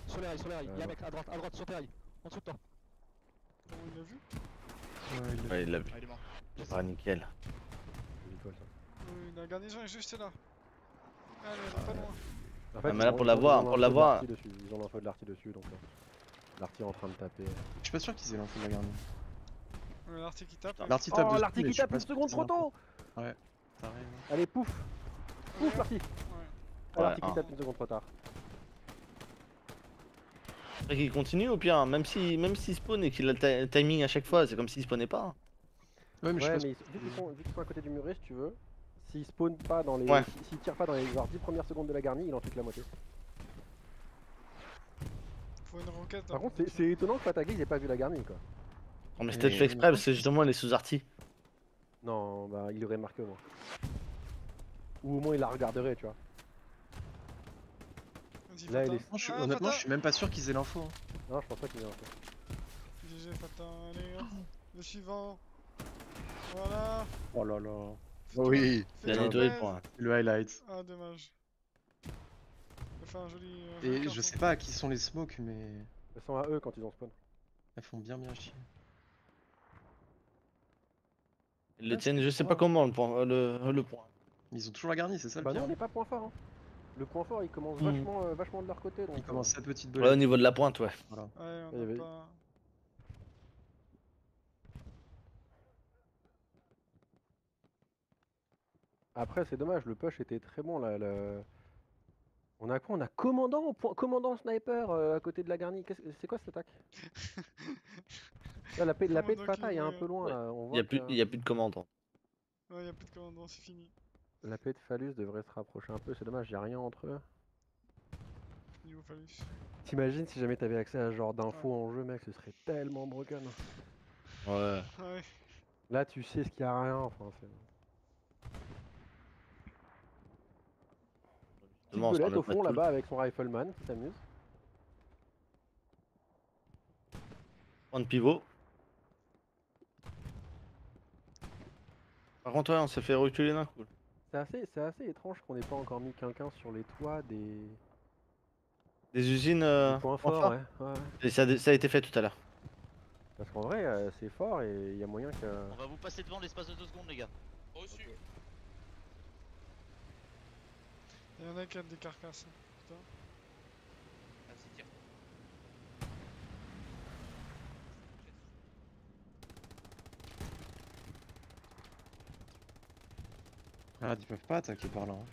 Solaire, Il y a un mec à droite, sur terrail. En dessous de toi. Comment il l'a vu? Ouais, il l'a vu. Ah, il est mort. Ah, nickel. Oui, la garnison est juste là. Allez, elle est pas loin. En fait, Ah, mais là, pour l'avoir, ils ont pour l'info de l'avoir. l'artillerie dessus, ils ont l'info de l'artillerie dessus donc l'artillerie est en train de taper. Je suis pas sûr qu'ils aient l'info de la garnie. L'arty qui tape. L'arty tape Oh dessus, l'artillerie mais qui je suis tape pas une sûr seconde qu'ils aient trop tôt. Ouais, t'arrives. Allez pouf. Pouf l'arty. Ouais. Ah, l'arty qui ah. tape une seconde trop tard. Après qu'il continue, au pire, hein, même s'il spawn et qu'il a le timing à chaque fois, c'est comme s'il spawnait pas. Hein. Ouais, mais je Ouais suis mais vu qu'ils sont à côté du muret si tu veux, s'ils spawnent pas dans les. Ouais. S'ils tirent pas dans les genre 10 premières secondes de la garnie, il en tue que la moitié. Faut une roquette. Par contre c'est étonnant que Fatagris ait pas vu la garnie quoi. Non, mais c'était fait exprès, parce que justement, les sous-artis. Non bah il aurait marqué au moins. Ou au moins il la regarderait tu vois. Vas-y, Là, Fata. il est- Ah, honnêtement, Fata. je suis même pas sûr qu'ils aient l'info. Hein. Non je pense pas qu'il ait un peu. GG Fata, allez hop. Le suivant. Voilà. Oh là là. Oui. Il a Fais-toi nettoyé le plaisir. point. Le highlight. Ah dommage. Ça fait un joli. Et joli je carton. sais pas à qui sont les smokes, mais Elles sont à eux quand ils ont spawn. elles font bien chier. Ils le tiennent, je sais pas comment, le point. Ils ont toujours la garnie, c'est ça le Bah non pire. on n'est pas point fort hein. Le point fort il commence Mhm. vachement de leur côté donc. Ils commencent sa petite Ouais, au belette. niveau de la pointe, ouais. Voilà. Ouais, on Eh a oui. pas. Après c'est dommage, le push était très bon là. On a quoi? On a commandant, commandant sniper à côté de la garnie. C'est quoi cette attaque? Là, la paix de Commandant Fata qui est un est- peu loin Ouais. là. On Il voit y a plus, que il y a plus de commandant. Ouais, y'a plus de commandant, c'est fini. la paix de Phallus devrait se rapprocher un peu. C'est dommage, y'a rien entre eux. Niveau phallus. T'imagines si jamais t'avais accès à ce genre d'infos en jeu, mec, ce serait tellement broken. Ouais. Ouais. Là, tu sais ce qu'il y a rien. Enfin, c'est. Petite Justement, on s'en belette a au pas fond tout. là-bas avec son rifleman qui s'amuse. Point de pivot. Par contre, ouais, on s'est fait reculer d'un coup. C'est assez étrange qu'on n'ait pas encore mis quelqu'un sur les toits des Des usines. points point forts. fort. Ouais. Et ça a été fait tout à l'heure. Parce qu'en vrai, c'est fort et il y a moyen que. On va vous passer devant l'espace de 2 secondes, les gars. Reçu. Y'en a qui a des carcasses. hein. Putain. Vas-y, tire. Ah, ils peuvent pas attaquer par là. Hein.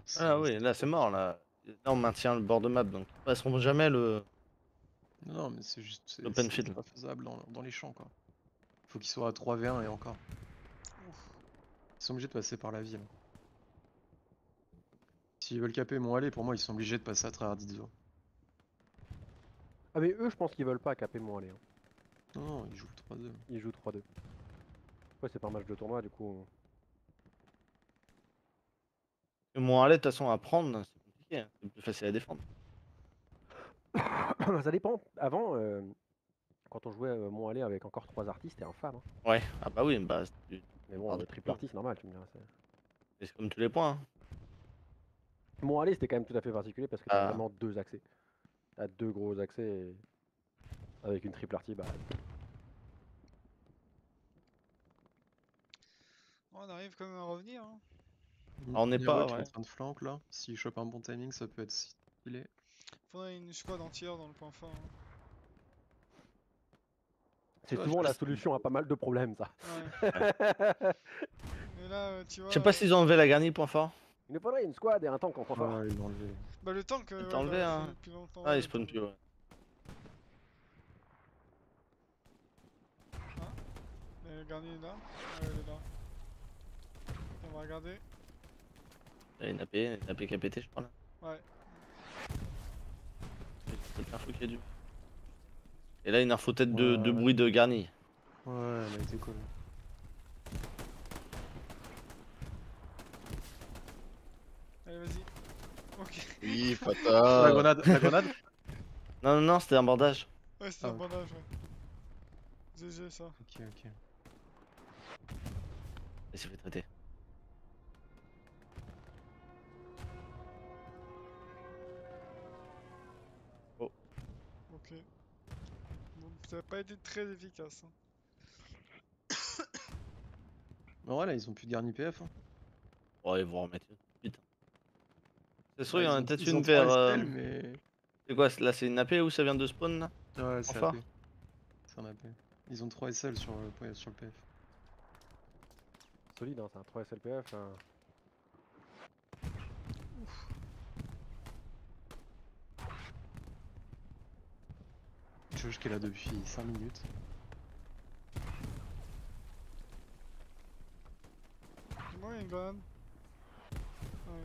Genre, Ah oui, là c'est mort là. Là on maintient le bord de map donc ils passeront jamais le. Non, mais c'est juste. C'est Open field. pas faisable dans les champs quoi. Faut qu'ils soient à 3v1 et encore. Ils sont obligés de passer par la ville. S'ils veulent caper mon allée, pour moi ils sont obligés de passer à travers Didzo. Ah mais eux, je pense qu'ils veulent pas caper mon aller. Hein. Non, ils jouent 3-2. Ils jouent 3-2. Ouais, c'est pas un match de tournoi du coup. Mon allée de toute façon à prendre, c'est compliqué, hein. C'est plus facile à défendre. Ça dépend. Avant, quand on jouait mon aller avec encore 3 artistes, c'était infâme. Hein. Ouais, ah bah oui, bah Mais bon, triple artiste, c'est normal, tu me diras. c'est comme tous les points. Hein. Mon aller, c'était quand même tout à fait particulier parce que t'as Ah. vraiment 2 accès. T'as 2 gros accès et... avec une triple artiste, bah. On arrive quand même à revenir. Hein. Alors, on n'est pas, en ouais. train de flanc là. S'il chope un bon timing, ça peut être stylé. Faudrait une squad entière dans le point fort. hein. C'est Ouais, souvent je la pense que- solution à pas mal de problèmes, ça. Ouais. Mais Et là, tu vois. Je sais pas s'ils ont enlevé la garnie point fort. Il nous faudrait une squad et un tank en point fort. Ouais, ils l'ont enlevé. Bah, le tank, Il ouais, t'a enlevé, l'a hein. fait depuis longtemps. Ah, ouais, il spawn longtemps, plus, ouais. ouais. Et le garni est là. Ouais, il est là. On va regarder. Il y a une AP qui a pété, je crois là. Ouais. C'est l'info qui a dû. Et là, une info tête de Ouais. bruit de garni. Ouais, elle a été cool. Allez, vas-y. Ok. Oui, La Fata. grenade, la grenade. Non, non, non, c'était un bordage. Ouais, c'est Ah, un ok. bandage, ouais. GG, ça. Ok, ok. Il s'est fait traiter. Oh. Ok. Bon, ça n'a pas été très efficace. Hein. En vrai, là, ils ont plus de garni PF. Hein. Oh, ils vont en remettre une. Putain. C'est sûr, Bah, il y en a ils ont- peut-être ils ont une trois vers. SL, mais. C'est quoi là, c'est une AP où ça vient de spawn là? Ouais, c'est Enfin. AP. C'est un AP. Ils ont 3 SL sur le PF. Solide, hein, c'est un 3 SLPF. Josh qui est là depuis 5 minutes. Dis-moi, il y a une grenade. Ouais.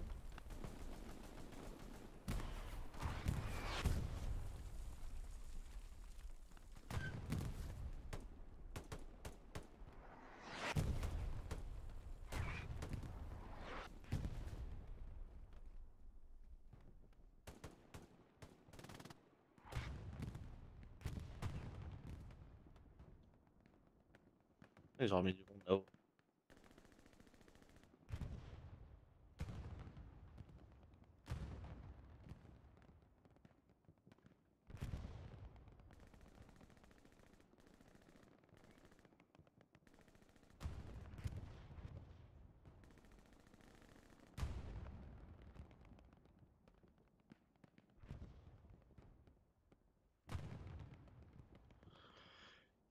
Ils ont remis du monde là-haut.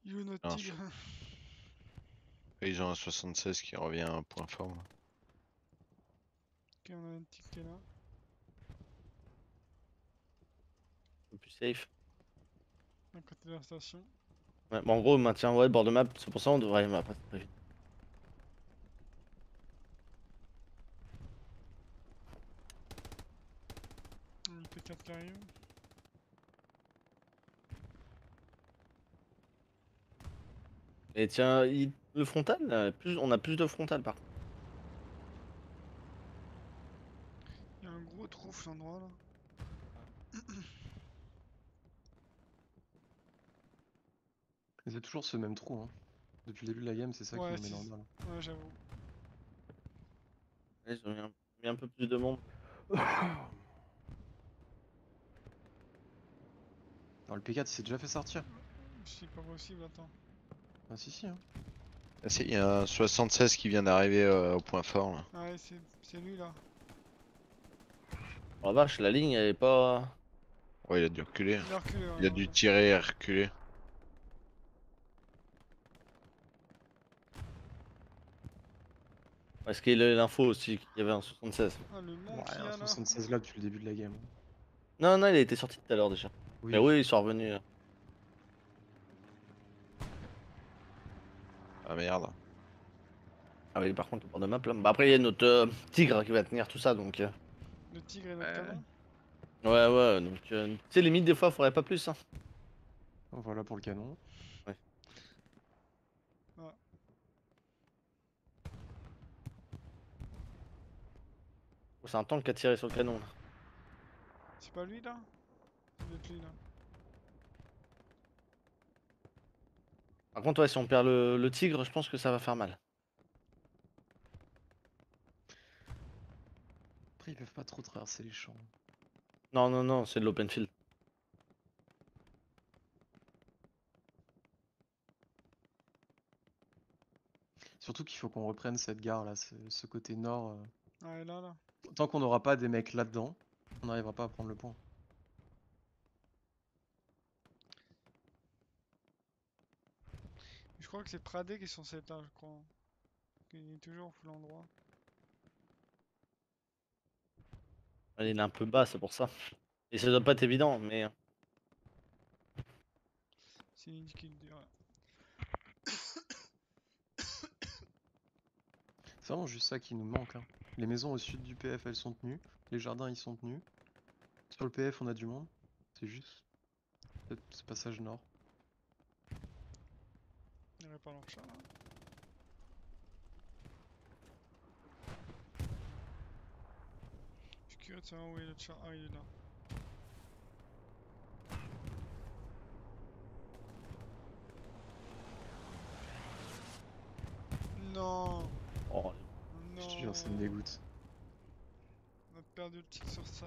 Il est où notre Ah, tigre? Et ils ont un 76 qui revient à un point fort. Là. Ok, on a un tigre qui est là. Un peu plus safe. À côté de la station. Ouais, bah en gros, maintien, ouais, bord de map, c'est pour ça on devrait. Mais après, c'est prévu. Le P4 qui arrive. Et tiens, le frontal, on a plus de frontal par contre. Il y a un gros trou cet endroit là. C'est toujours ce même trou. Hein. Depuis le début de la game, c'est ça Ouais, qui nous met si. dans le mal. Ouais, j'avoue. Ils ont mis un peu plus de monde. Alors le P4 il s'est déjà fait sortir. C'est pas possible, attends. Ah si si hein. Ah, si, il y a un 76 qui vient d'arriver au point fort. Là. Ah ouais, c'est lui là. Oh la vache, la ligne elle est pas. Ouais, il a dû reculer. Il a reculé, ouais, Il a ouais, dû ouais. tirer et reculer. Est-ce qu'il a l'info aussi qu'il y avait un 76? Ah, le monde Ouais, qu'il y un a là. 76 là depuis le début de la game. Non, non, il a été sorti tout à l'heure déjà. Oui. Mais oui, ils sont revenus. Ah merde. Ah oui, par contre, le bord de map là. Bah après, il y a notre tigre qui va tenir tout ça donc. Le tigre et notre canon. Ouais, ouais, donc. Tu sais, limite, des fois, faudrait pas plus. Hein. Voilà pour le canon. Ouais. Ah. Oh, c'est un tank qui a tiré sur le canon là. C'est pas lui là? Ça doit être lui là. Par contre, ouais, si on perd le tigre, je pense que ça va faire mal. Après ils peuvent pas trop traverser les champs. Non, non, non, c'est de l'open field. Surtout qu'il faut qu'on reprenne cette gare là, ce côté nord. Ah, et là. Tant qu'on n'aura pas des mecs là-dedans, on n'arrivera pas à prendre le point. Je crois que c'est Pradé qui est sur cet étage, je crois. qu'il est toujours full endroit. Il est un peu bas, c'est pour ça. Et ça doit pas être évident, mais C'est indiqué le dire. C'est vraiment juste ça qui nous manque. Hein. Les maisons au sud du PF, elles sont tenues. Les jardins, ils sont tenus. Sur le PF, on a du monde. C'est juste ce passage nord. Il n'y aurait pas leur chat là. Je suis curieux de savoir où est le chat. Ah, il est là. Non. oh, Je te Non. jure, ça me dégoûte. On a perdu le titre sur ça.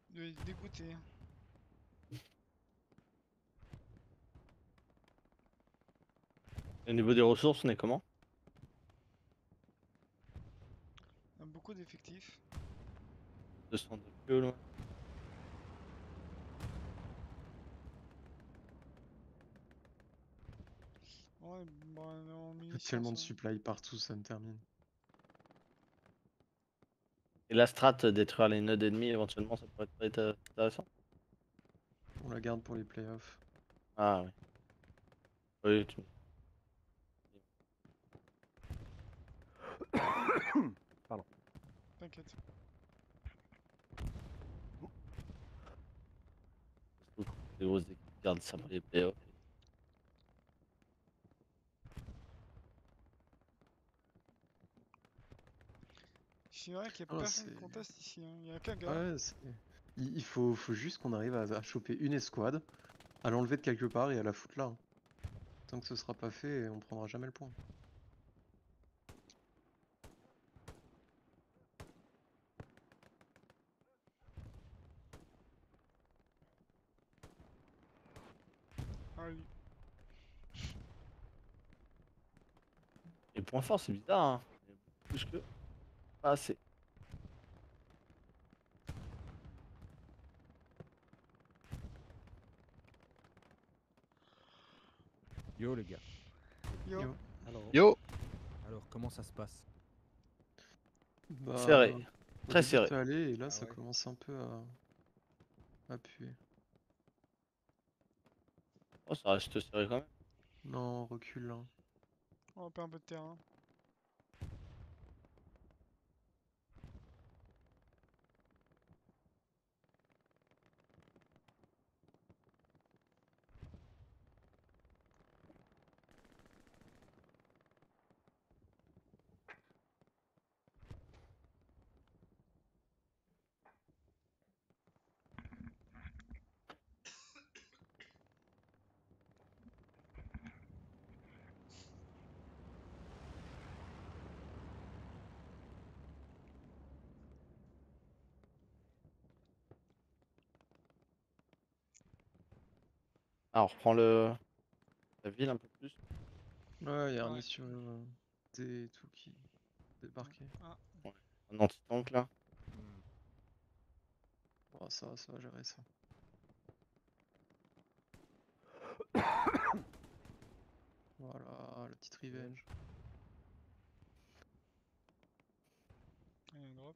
Il doit être dégoûté. au niveau des ressources, on est comment? On a beaucoup d'effectifs. 202 plus loin. Ouais, bah, on est en Il y a munitions, tellement de ça. supply partout, ça me termine. Et la strat, détruire les nodes ennemis, éventuellement, ça pourrait être intéressant. On la garde pour les playoffs. Ah oui. Oui, tu... Pardon. T'inquiète. Les grosses équipes gardent ça pour les playoffs. C'est vrai qu'il n'y a Ah, personne qui c'est- conteste ici. Hein. Il n'y a qu'un gars. Ouais, il faut juste qu'on arrive à choper une escouade, à l'enlever de quelque part et à la foutre là. Hein. Tant que ce sera pas fait, on prendra jamais le point. Ah oui. Les points forts, c'est bizarre, hein. Plus que. Pas assez. Yo les gars. Yo. Yo. Alors, Yo! alors comment ça se passe? Bah, Serré. au Très début, serré. c'était allé, et là Ah ça ouais. commence un peu à puer. Oh, ça reste serré quand même. Non, on recule là. On va perdre un peu de terrain. Alors, on reprend la ville un peu plus. Ouais, il y a un Ouais. mission et tout qui débarquait. Ah. Un anti-tank là. Oh, ça va gérer ça. Voilà, la petite revenge. Il y a un drop.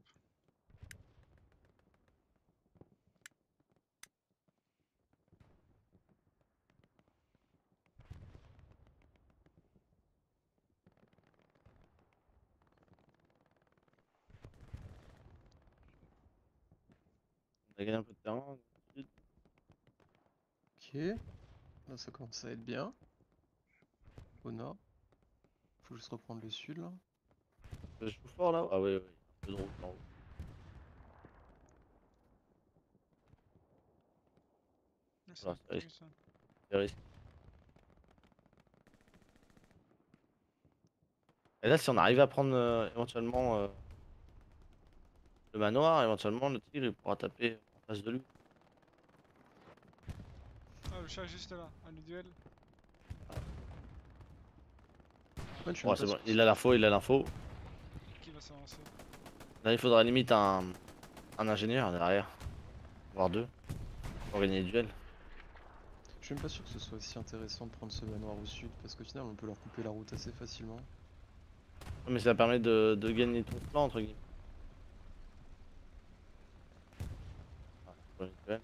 On a gagné un peu de terrain. Dans le sud. Ok, là ça commence à être bien. Au nord. Faut juste reprendre le sud là. Je joue fort là. Ah oui, oui. Un peu de route en haut. Ah, c'est Voilà, un coup, ça. C'est risqué. Et là, si on arrive à prendre éventuellement le manoir, éventuellement le tigre il pourra taper en face de lui. Ah, le chat est juste là. Ah, le duel. Ouais, je suis Ouais, même c'est pas bon, sûr. il a l'info, il a l'info. Qui va s'avancer? Là, il faudra limite un ingénieur derrière, voire deux, pour gagner le duel. suis même pas sûr que ce soit si intéressant de prendre ce manoir au sud, parce qu'au final on peut leur couper la route assez facilement. Mais ça permet de gagner ton plan entre guillemets. Ah, c'est pas habituel.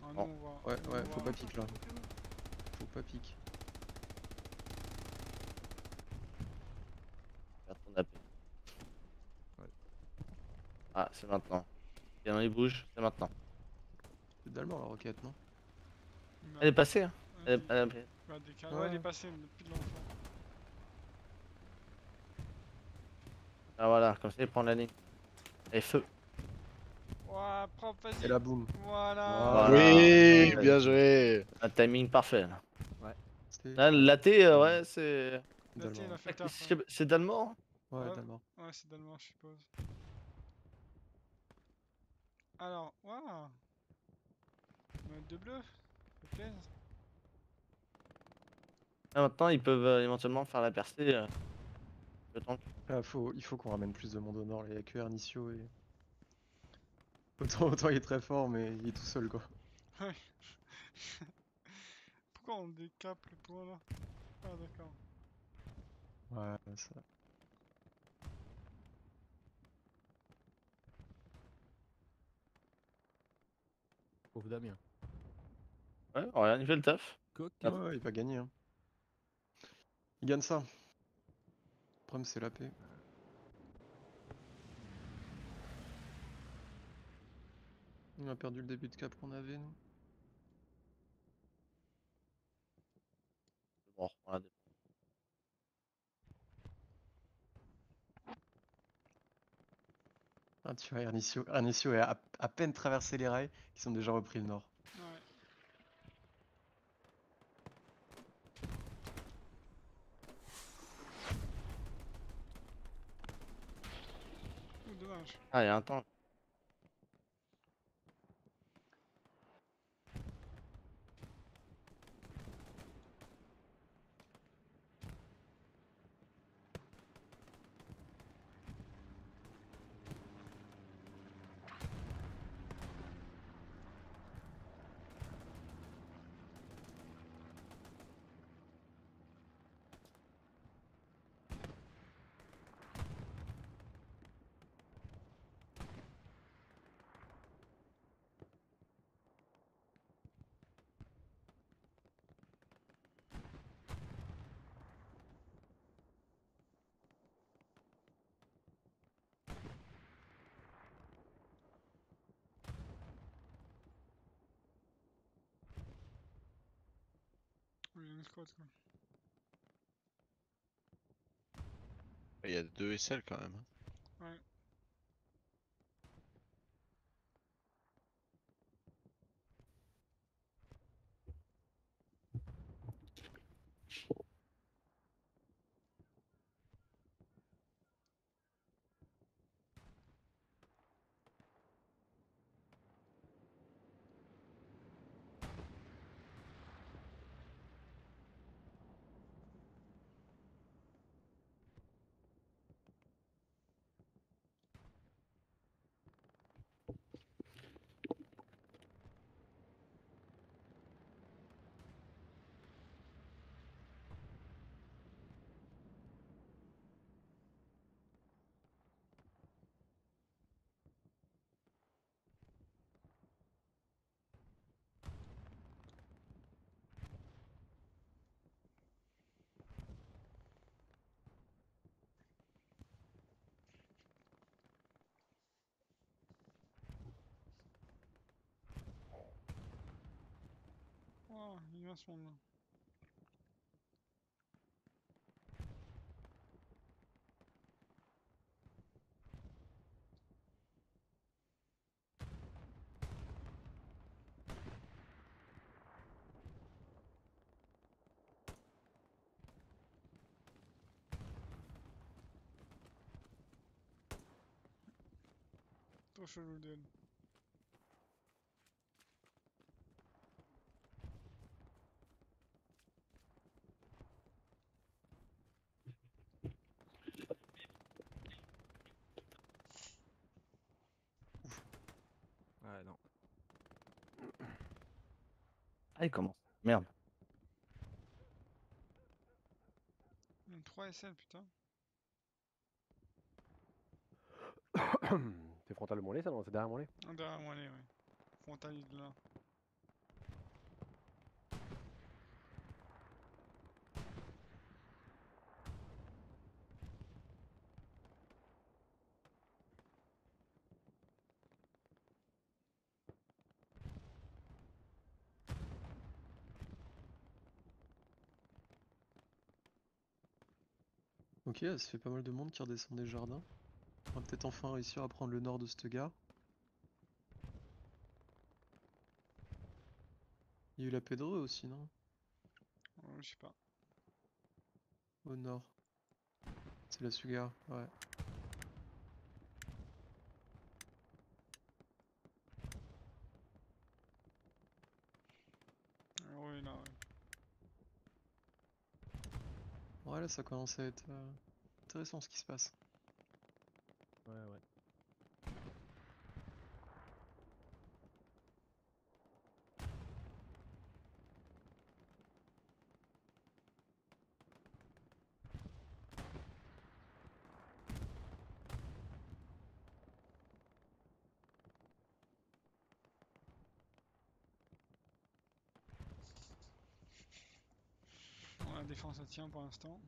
Ah, nous, Bon. on va. Ouais, on ouais, va- faut pas pique là. Faut pas pique. Faire ton AP. Ouais. Ah, c'est maintenant. Bien, il bouge, c'est maintenant. C'est d'allemand la roquette, non? Mais Elle est passée, hein. elle Elle est- va décaler. Ouais, elle est Ouais. passée mais depuis longtemps. Ah voilà, comme ça il prend la ligne. Et feu. Ouah, propre, Et vas-y. la boum. Voilà. Oui, Ouais. bien joué. Un timing parfait là. C'était Là, le latte, ouais, c'est. Là, d'allemand. il a fait le taf. hein. C'est d'allemand. Ouais, Ouais. d'allemand. Ouais, c'est d'allemand, je suppose. Alors, waouh. Mode de bleu. Ça fait plaisir. Là, maintenant, ils peuvent éventuellement faire la percée. Le tank. Ah, il faut qu'on ramène plus de monde au nord, il y a que Ernicio et... Autant il est très fort, mais il est tout seul quoi. Ouais. Pourquoi on décape le point là? Ah, d'accord. Ouais, ça... Pauvre Damien. Ouais, regarde, il fait le taf. Ouais, ouais, il va gagner. Hein. Il gagne ça. Le problème, c'est la paix. On a perdu le début de cap qu'on avait, nous. Bon, on reprend la défense. Ah, tu vois, Ernicio a à peine traversé les rails, qui sont déjà repris le nord. Ouais. Oh, dommage. Ah, il y a un tank. Oui, il y a une squad quoi. Il y a 2 SL quand même. Hein. Ouais. Oh, il vient ce monde là. Trop chelou d'elle. Ouais, non. Ah, il commence. Merde. 3 SL, putain. C'est frontal de mon lait, ça, non? C'est derrière mon lait? Ah, derrière moi, allez, ouais. Frontal, il est là. Ok, ça fait pas mal de monde qui redescend des jardins. On va peut-être enfin réussir à prendre le nord de cette gare. Il y a eu la Pedreux aussi, non? Je sais pas. Au nord. C'est la Sugar, ouais. Ouais, là, ouais. Ouais, là ça commence à être intéressant ce qui se passe. Ouais, ouais. Bon, la défense elle tient pour l'instant.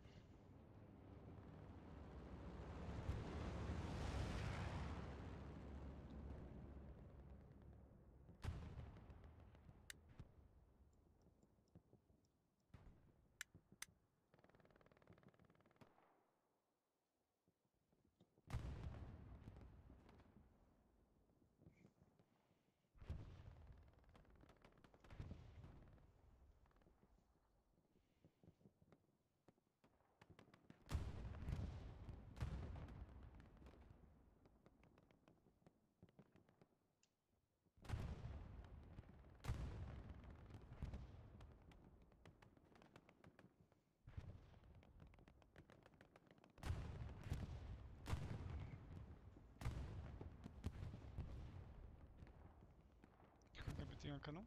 Tu crois qu'il a pété un canon?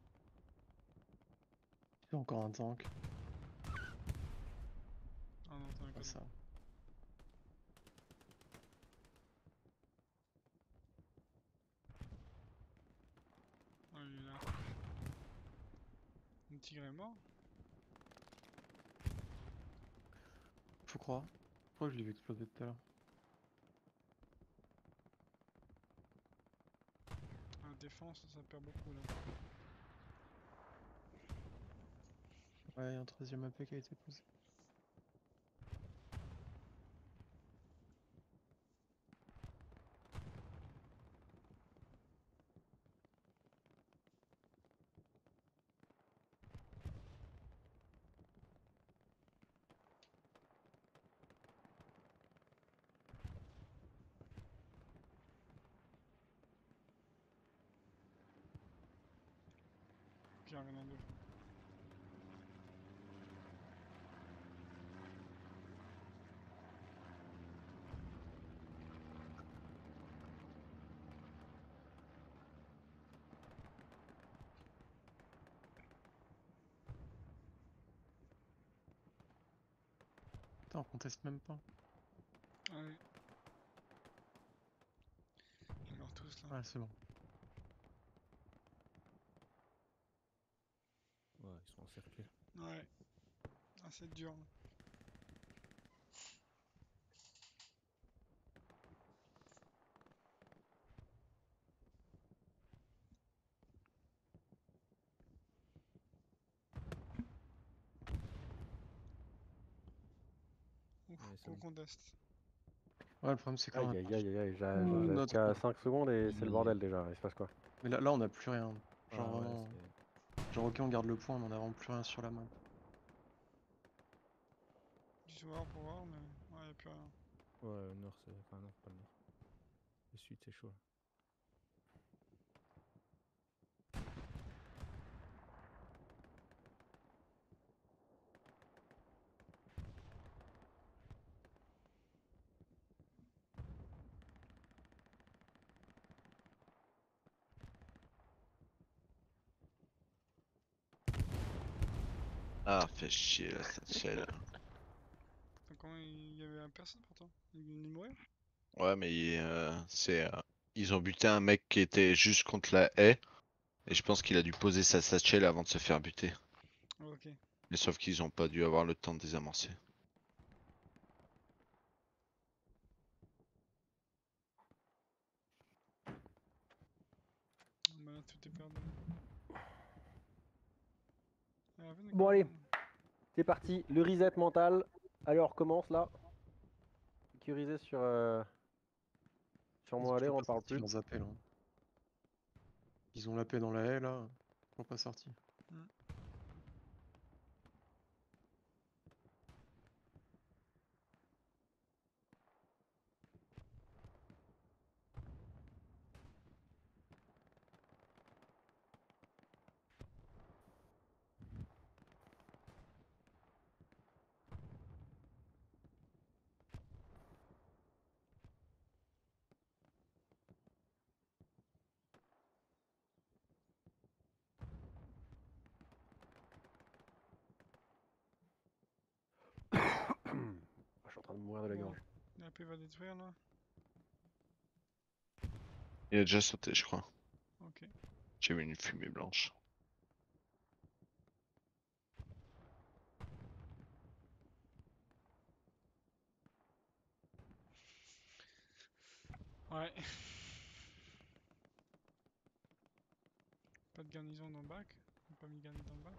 C'est encore un tank. Ah non, t'as un Pas canon. ça. Ah, il est là. Le tigre est mort? Faut croire. Je crois que je l'ai vu exploser tout à l'heure. La défense, ça perd beaucoup là. Ouais, il y a un troisième AP qui a été posé. Qui a rien en deux. Putain, on conteste même pas. Allez. Ils meurent tous là. Ouais, c'est bon. Ouais, ils sont encerclés. Ouais. Ah, c'est dur. Là. Ouf, Ouais, ça gros me- contest. Ouais, le problème c'est quand Aïe même aïe aïe aïe aïe, notre... qu'à 5 secondes et c'est le bordel déjà, il se passe quoi? Mais là on a plus rien. Genre Ah ouais, vraiment... c'est... Genre ok on garde le point mais on a vraiment plus rien sur la map. Du joueur pour voir, mais ouais, y'a plus rien. Ouais, nord, c'est... Enfin non, pas le nord. Le sud, c'est chaud. Là. Ah, fait chier la satchel. Comment il y avait personne pourtant? Il venait de mourir? Ouais, mais ils ont buté un mec qui était juste contre la haie. Et je pense qu'il a dû poser sa satchel avant de se faire buter. Ok. Mais sauf qu'ils ont pas dû avoir le temps de désamorcer. Bah là, tout est perdu. Ah, venez, Bon quand allez, même. c'est parti, le reset mental. Allez, on recommence là. Sécuriser sur Ils mon ont aller, toujours on pas parle sorti plus. leurs appels. Hein. Ils ont la paix dans la haie là. Toujours pas sorti. Je suis en train de mourir de la Bon, gorge. la paix va détruire là. Il a déjà sauté, je crois. Ok. J'ai vu une fumée blanche. Ouais. Pas de garnison dans le bac. On n'a pas mis garnison dans le bac.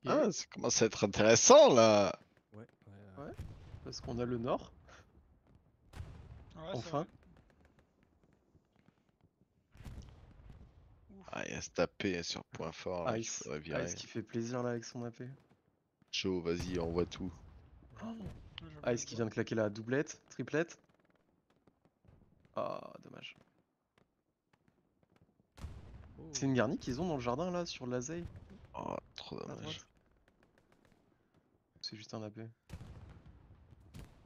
Ah, ça commence à être intéressant là. Ouais. Ouais. Parce qu'on a le nord. Ouais, c'est Enfin. vrai. Ah, il y a se taper sur point fort là, qu'il Ice. faudrait virer. Ice qui fait plaisir là avec son AP. Chaud, vas-y, envoie tout. Ice qui vient de claquer la doublette, triplette. Ah, dommage. C'est une garnie qu'ils ont dans le jardin là, sur l'Azay. Oh, trop À dommage. droite. C'est juste un AP. Dans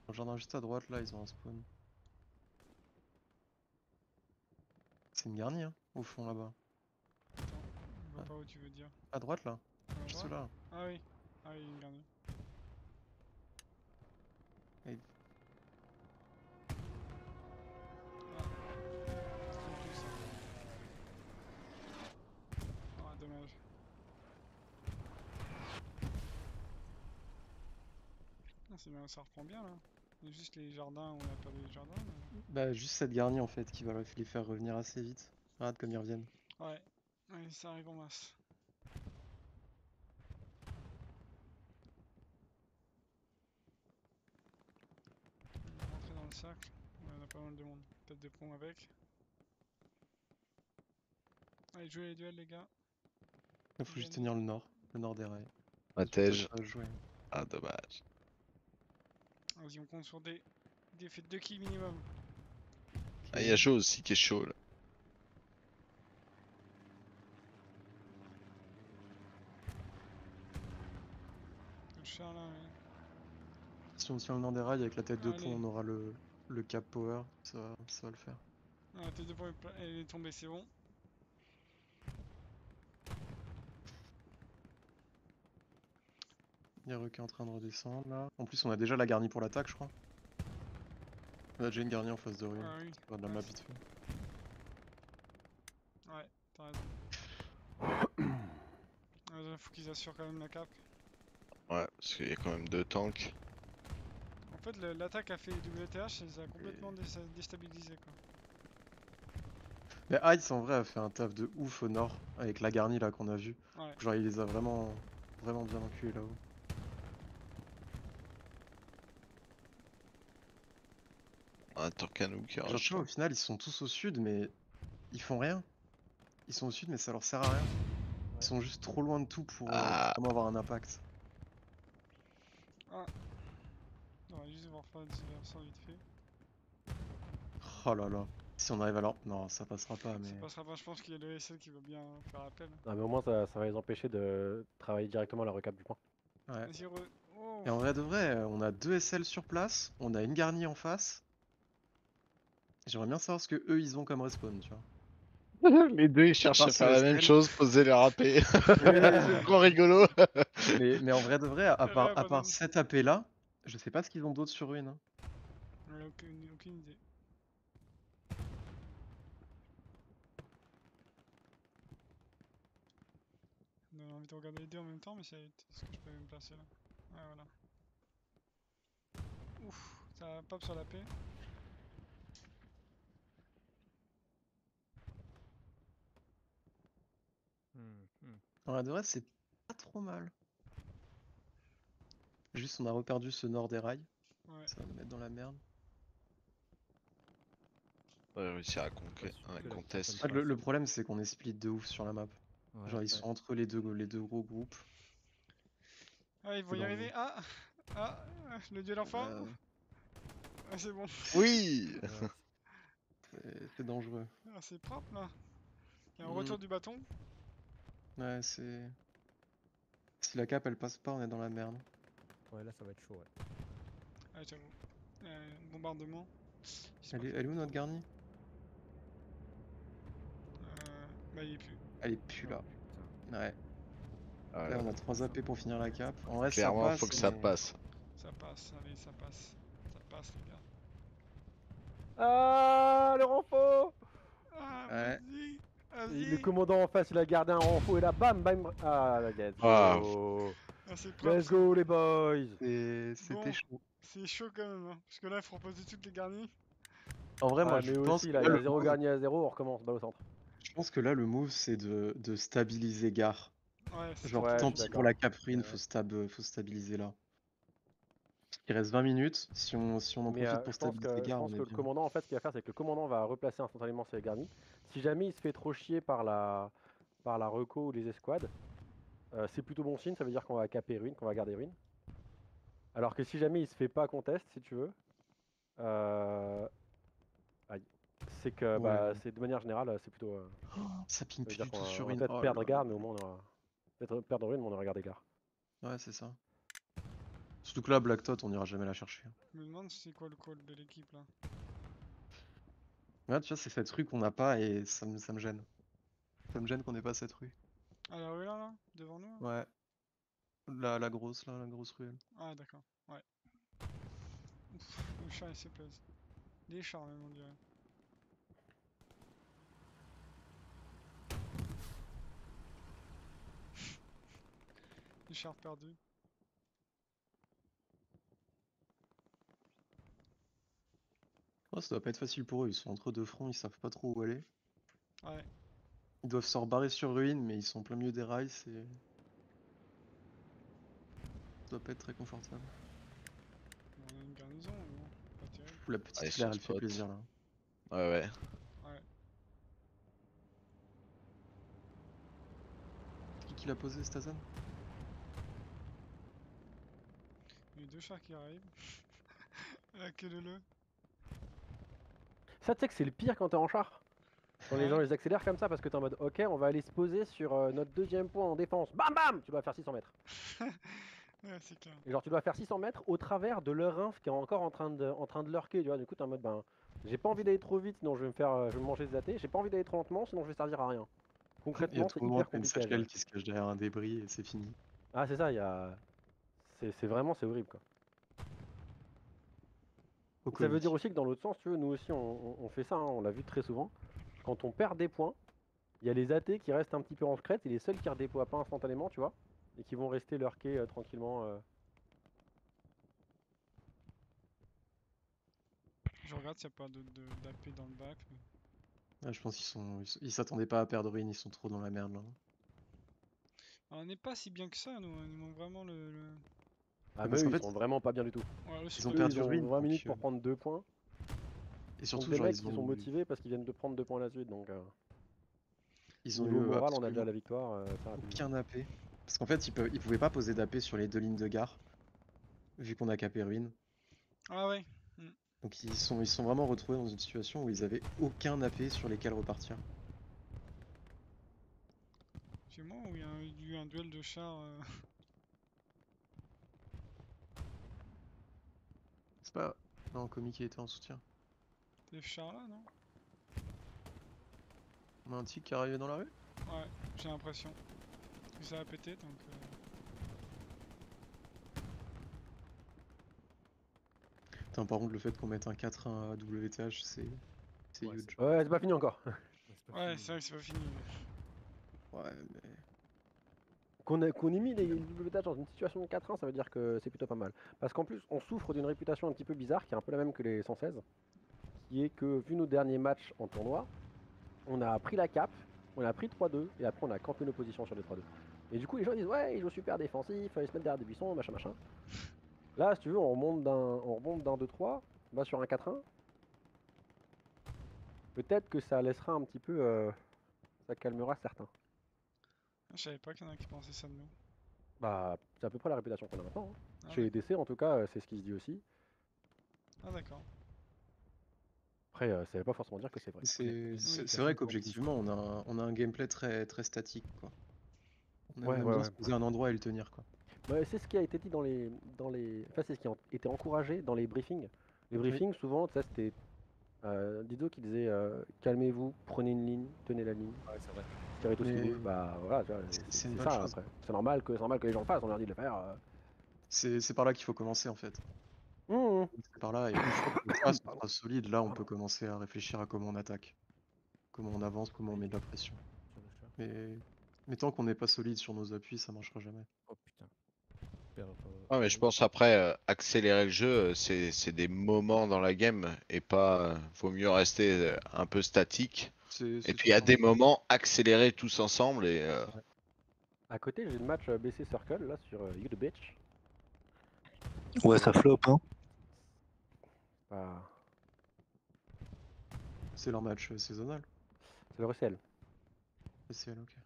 le jardin juste à droite là, ils ont un spawn. C'est une garnie hein, au fond là-bas. Attends, je vois pas où tu veux dire. À droite là. À Juste droite là. Ah oui. Ah oui, une garnie. Et- C'est plus ça. Ah, dommage. Ah, c'est bien, ça reprend bien là. Il y a juste les jardins où on a perdu les jardins. Mais... Bah juste cette garnie en fait qui va les faire revenir assez vite. Regarde comme ils reviennent. Ouais. Ouais, ça arrive en masse. On va rentrer dans le cercle. Ouais, on a pas mal de monde. Tête de pont avec. Allez, jouez les duels les gars. Il faut juste tenir le nord des rails. Matej. Jouer. Ah, dommage. Vas-y, on compte sur des faits de 2 kills minimum. Ah, il y a Joe aussi qui est chaud là. Le char là, ouais. Si on tient le nord des rails avec la tête de pont, Allez. on aura le le cap power, ça va le faire. Ah, T2 pour elle est tombée, c'est bon. Yaro qui est en train de redescendre là. En plus, on a déjà la garnie pour l'attaque, je crois. On a déjà une garnie en face de ruine. Ah oui. On va de la map vite fait. Ouais, t'as raison. Faut qu'ils assurent quand même la cap. Ouais, parce qu'il y a quand même 2 tanks. En fait, l'attaque a fait WTH et ça a complètement déstabilisé quoi. Mais Ice en vrai a fait un taf de ouf au nord avec la garnie là qu'on a vu. Ouais. Genre il les a vraiment bien enculés là-haut. Un Torcanou qui Genre, rage. tu vois, au final ils sont tous au sud mais ils font rien. Ils sont au sud mais ça leur sert à rien. Ils sont juste trop loin de tout pour vraiment avoir un impact. Ah. On va juste devoir faire des diversions vite fait. Oh là là. Si on arrive à leur... Non, ça passera pas mais... Ça passera pas, je pense qu'il y a le SL qui va bien faire appel. Non, mais au moins ça va les empêcher de travailler directement à la recap du point. Ouais. Vas-y, oh. Et en vrai de vrai, on a 2 SL sur place, on a une garnie en face. J'aimerais bien savoir ce que eux ils ont comme respawn, tu vois. Les deux ils cherchent à part faire ce la même SL. chose, poser les râpés. C'est trop rigolo. mais en vrai de vrai, à part cette AP là, je sais pas ce qu'ils ont d'autre sur ruine. Hein. Ouais, aucune idée. On a envie de regarder les deux en même temps, mais est-ce que je peux me placer là? Ouais, voilà. Ouf, ça pop sur la paix. En vrai de vrai, c'est pas trop mal. Juste on a reperdu ce nord des rails. Ouais. Ça va nous mettre dans la merde. On va réussir à contest. En fait, le problème c'est qu'on est split de ouf sur la map. Ouais, Genre ils sont entre les deux gros groupes. Ah, ils vont y arriver. Le duel enfin. Ah, c'est bon. Oui. C'est dangereux. Ah, c'est propre là. Il y a un retour du bâton. Ouais, c'est... Si la cap elle passe pas, on est dans la merde. Ouais, là ça va être chaud, ouais. Ah, j'avoue. Bombardement. Elle est où notre garnie? Bah, il est plus. Elle est plus là. Ouais. Ouais. Là on a 3 AP pour finir la cap. En vrai Clairement, ça passe, faut que ça mais- passe. Ça passe, allez, ça passe. Ça passe, les gars. Ah, le renfort! Ah, Ouais. vas-y. Le commandant en face, il a gardé un renfort et là, bam, bam. Ah, let's go. Ah. Ah, c'est propre. Let's go, les boys. C'était Bon, chaud. c'est chaud quand même, hein. Parce que là, il faut reposer toutes les garnies. En vrai, moi Ah, je mais pense aussi, que là, là, il y a le 0 move... gagné à 0, on recommence, balle au centre. Je pense que là le move c'est de stabiliser Gare. Ouais, Genre Ouais, tant je suis pis pour d'accord. la cap ruine, faut stabiliser là. Il reste 20 minutes, si on en Mais profite pour je pense stabiliser que, Gare, on le est bien. commandant, en fait, ce qu'il va faire, c'est que le commandant va replacer instantanément ses garnis. Si jamais il se fait trop chier par la reco ou les escouades, c'est plutôt bon signe, ça veut dire qu'on va caper ruine, qu'on va garder ruine. Alors que si jamais il se fait pas contest, si tu veux, aïe, c'est que Ouais. c'est de manière générale, c'est plutôt. Ça ping Ça veut dire tout qu'on sur va une. peut-être Oh perdre là garde, là. mais au moins on aura. Peut-être perdre ruine, mais on aura gardé garde. Ouais, c'est ça. Surtout que là, Black Tot, on ira jamais la chercher. Je me demande c'est quoi le call de l'équipe là. Ouais, tu vois, c'est cette rue qu'on n'a pas et ça me gêne. Ça me gêne qu'on ait pas cette rue. Ah, la rue là, devant nous là. Ouais. La grosse ruelle. Ah, d'accord, ouais. Ouf, le chat il se plaise. Les chars même, on dirait. Les chars perdus. Ouais, ça doit pas être facile pour eux, ils sont entre deux fronts, ils savent pas trop où aller. Ouais. Ils doivent se rebarrer sur ruine, mais ils sont en plein milieu des rails, c'est... Ça doit pas être très confortable. On a une garnison, mais bon, pas terrible. La petite Allez, Claire, son elle fait spot. plaisir là. Ouais. Ouais. Qui l'a posé, Stazan? Il y a deux chars qui arrivent. Ah, que le. Ça, tu sais que c'est le pire quand t'es en char. Quand les Ouais. gens les accélèrent comme ça parce que t'es en mode ok, on va aller se poser sur notre deuxième point en défense. Bam bam! Tu vas faire 600 mètres. Ouais, c'est clair. Et genre tu dois faire 600 mètres au travers de leur inf qui est encore en train de lurker, tu vois. Du coup t'es en mode ben j'ai pas envie d'aller trop vite sinon je vais me faire je vais me manger des athées, j'ai pas envie d'aller trop lentement sinon je vais servir à rien. Il y a Concrètement c'est tout le monde, hyper t'as une compliqué à gérer. satchel qui se cache derrière un débris et c'est fini. Ah c'est ça, il y a. C'est vraiment c'est horrible quoi. Au Ça veut comique. dire aussi que dans l'autre sens, tu veux, nous aussi on fait ça, hein, on l'a vu très souvent. Quand on perd des points, il y a les athées qui restent un petit peu en secrète et les seuls qui redéploient pas instantanément, tu vois, et qui vont rester lurker tranquillement. Je regarde s'il n'y a pas d'AP dans le bac. Ah, je pense ils s'attendaient pas à perdre ruine, ils sont trop dans la merde là. On n'est pas si bien que ça, nous. Ils manque vraiment Ah mais parce eux, qu'en ils fait, sont vraiment pas bien du tout. Ouais, eux, ils sont ont pas perdu bien. ruine. 20 minutes donc, pour prendre 2 points. Et Donc surtout, des genre, mecs ils qui sont ont motivés parce qu'ils viennent de prendre 2 points à la suite, donc ils ont niveau eu moral, on a déjà absolument la victoire. Très rapidement. aucun AP. Parce qu'en fait, ils pouvaient pas poser d'AP sur les 2 lignes de gare, vu qu'on a capé ruine. Ah ouais. Donc ils sont vraiment retrouvés dans une situation où ils avaient aucun AP sur lesquels repartir. C'est moi où il y a eu un duel de chars. C'est pas... Non, Comic qui était en soutien. Des chars là, non? On a un tic qui est arrivé dans la rue? Ouais, j'ai l'impression. Que ça a pété donc. Putain, par contre, le fait qu'on mette un 4-1 à WTH, c'est Ouais, huge. Ouais, c'est pas fini encore. Ouais, c'est vrai que c'est pas fini. Ouais, mais... Qu'on ait mis les WTH dans une situation de 4-1, ça veut dire que c'est plutôt pas mal. Parce qu'en plus, on souffre d'une réputation un petit peu bizarre, qui est un peu la même que les 116, qui est que, vu nos derniers matchs en tournoi, on a pris la cape, on a pris 3-2, et après on a campé nos positions sur les 3-2. Et du coup, les gens disent, ouais, ils jouent super défensif, ils se mettent derrière des buissons, machin, machin. Là, si tu veux, on remonte d'un 2-3, on va sur un 4-1. Peut-être que ça laissera un petit peu... ça calmera certains. Je savais pas qu'il y en a qui pensaient ça de nous. Bah, c'est à peu près la réputation qu'on a maintenant. Hein. Ah Chez ouais. les DC, en tout cas, c'est ce qui se dit aussi. Ah d'accord. Après, ça veut pas forcément dire que c'est vrai. C'est vrai qu'objectivement, on a un gameplay très très statique, quoi. On Ouais, aime ouais, bien ouais. se poser à un endroit et le tenir, quoi. Ouais, c'est ce qui a été dit dans les... Enfin, c'est ce qui a été encouragé dans les briefings. Les briefings, souvent, ça c'était Dido qui disait calmez-vous, prenez une ligne, tenez la ligne. Ouais, c'est vrai. Tirez tout ce qui Mais- bouge. Bah voilà, tu vois, C'est c'est une bonne ça chose. après. C'est normal que les gens le fassent, on leur dit de le faire. C'est par là qu'il faut commencer, en fait. Mmh. C'est par là, et une fois que le pass sera solide, là, on peut commencer à réfléchir à comment on attaque. Comment on avance, comment on met de la pression. Mais tant qu'on n'est pas solide sur nos appuis, ça marchera jamais. Oh putain. Ouais, mais je pense après, accélérer le jeu, c'est des moments dans la game et pas. Vaut mieux rester un peu statique. Et puis à des moments, accélérer tous ensemble et. À côté, j'ai le match BC Circle là sur You the Bitch. Ouais, ça flop, hein. Bah, C'est leur match saisonnal. c'est le recel. SCL, ok.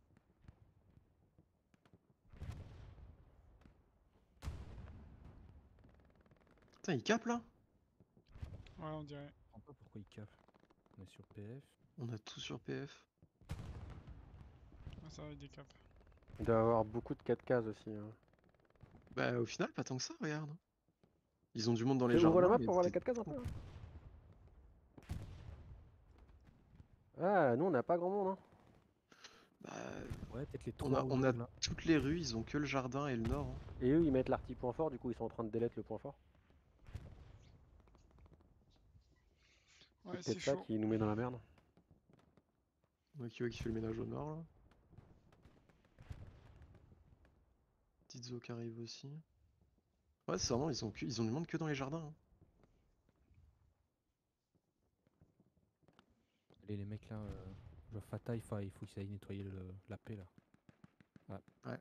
Putain, il capent là? Ouais, on dirait. Je comprends pas pourquoi il cap. On est sur PF. On a tout sur PF. Ouais, ça va être des caps. Il doit y avoir beaucoup de 4 cases aussi. Hein. Bah, au final, pas tant que ça, regarde. Ils ont du monde dans les Ouvre jardins. la map mais pour voir les c'est 4 cases un peu. Hein. Ah, nous on n'a pas grand monde. Hein. Bah, Ouais, peut-être les on a, 3 on a là. toutes les rues, ils ont que le jardin et le nord. Hein. Et eux ils mettent l'arty point fort, du coup ils sont en train de delete le point fort. Ouais, C'est c'est peut-être ça chaud. qui nous met dans la merde. Donc, qui fait le ménage au nord là. Petite zo qui arrive aussi. Ouais, c'est vraiment, ils ont du monde que dans les jardins. Hein. Allez, les mecs là, je vois Fata, il faut qu'ils aillent nettoyer la paix là. Ouais. Ouais.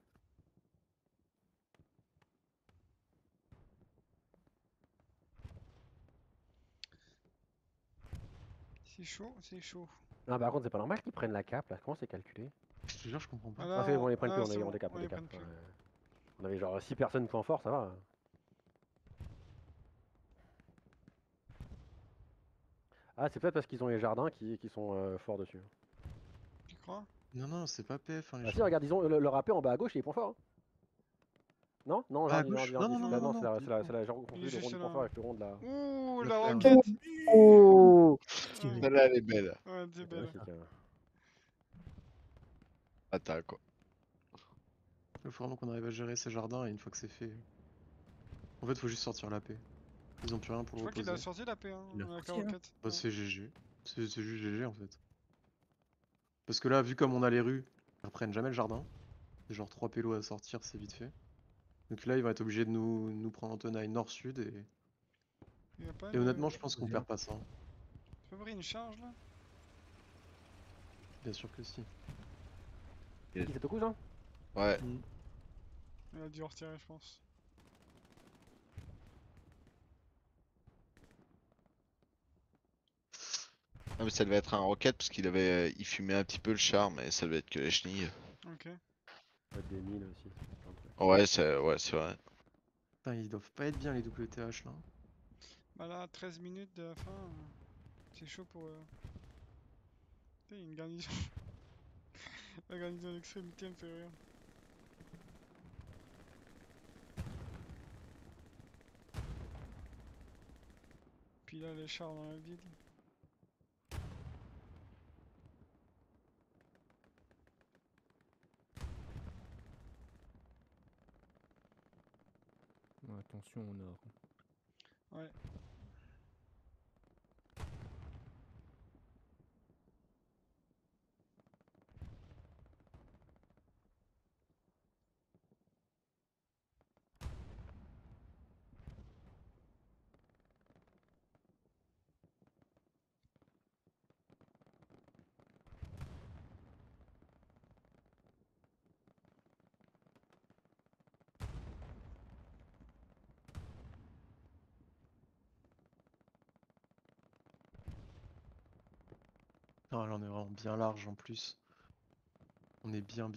C'est chaud, c'est chaud. Non, par contre, c'est pas normal qu'ils prennent la cape là. Comment c'est calculé? Je te jure, je comprends pas. Ah, là, Ah, c'est bon, ils prennent là, plus, c'est on bon, décape, on on les décape. prenne plus. Ouais. On avait genre 6 personnes point fort, ça va. Ah, c'est peut-être parce qu'ils ont les jardins qui sont forts dessus. Tu crois? Non, non, c'est pas PF. Hein, les Ah si, jardins. regarde, ils ont le AP en bas à gauche, il est point fort. Hein. Non, non, Ah, à Jarny, non, gauche. Jarny, Non, non, là, non, non, non, c'est la genre confondue, Il est le rond juste du là. point fort avec le rond de la. Ouh, Le la frère. roquette. Oh Ouais. Celle-là, elle est belle. Ouais, c'est C'est belle. magnifique. Hein. Attends, quoi. Il faut vraiment qu'on arrive à gérer ces jardins et une fois que c'est fait. En fait, faut juste sortir la paix. Ils ont plus rien pour Je le crois qu'il reposer. a sorti la paix, hein, Il l'a avec la sorti, là roquette. Bah, Ouais. c'est GG. C'est juste GG en fait. Parce que là, vu comme on a les rues, ils reprennent jamais le jardin. C'est genre 3 pélos à sortir, c'est vite fait. Donc là, ils vont être obligés de nous prendre en tenaille nord-sud Il y a pas et une... honnêtement, je pense qu'on Deuxième. perd pas ça. Hein. Tu peux ouvrir une charge là? Bien sûr que si. C'est qui, c'est Toku, ça? Ouais. Il a dû retirer, je pense. Ah, mais ça devait être un roquette parce qu'il avait, il fumait un petit peu le char, mais ça devait être que la chenille. Ok. Des mines aussi. plein de trucs. Ouais, c'est vrai. Putain, ils doivent pas être bien les WTH là. Bah là, 13 minutes de la fin, c'est chaud pour... Il y a une garnison. La garnison d'extrémité me fait rire. Puis là, les chars dans la ville. Ouais, attention au nord. Ouais. Ah, là, on est vraiment bien large en plus. On est bien.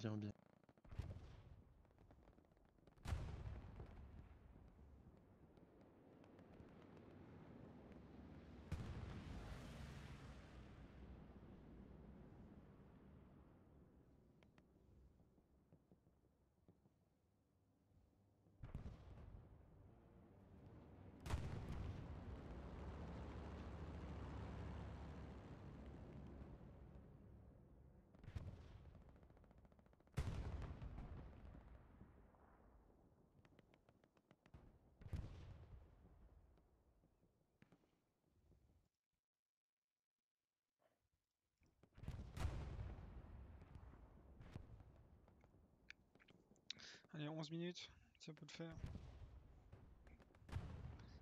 Allez, 11 minutes, ça peut le faire.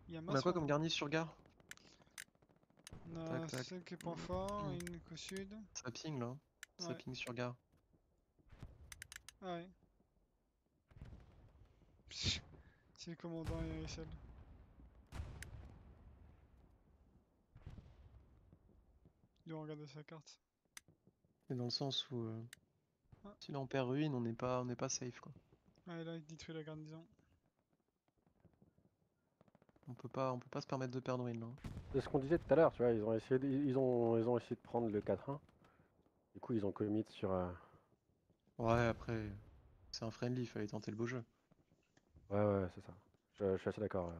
Il y a On a quoi masse. comme garni sur gare? On a Tac, tac. 5 points forts, une au sud. Ça ping là. Ça Ouais. ping sur gare. Ah ouais. C'est le commandant et Ariel. Il doit regarder sa carte. Et dans le sens où Ah. si là on perd ruine, on n'est pas safe quoi. Ah, et là, il détruit la garnison. On peut pas se permettre de perdre ruine là. Hein. C'est ce qu'on disait tout à l'heure, tu vois, ils ont essayé de prendre le 4-1. Du coup, ils ont commit sur... Ouais, après, c'est un friendly, il fallait tenter le beau jeu. Ouais, c'est ça. Je suis assez d'accord.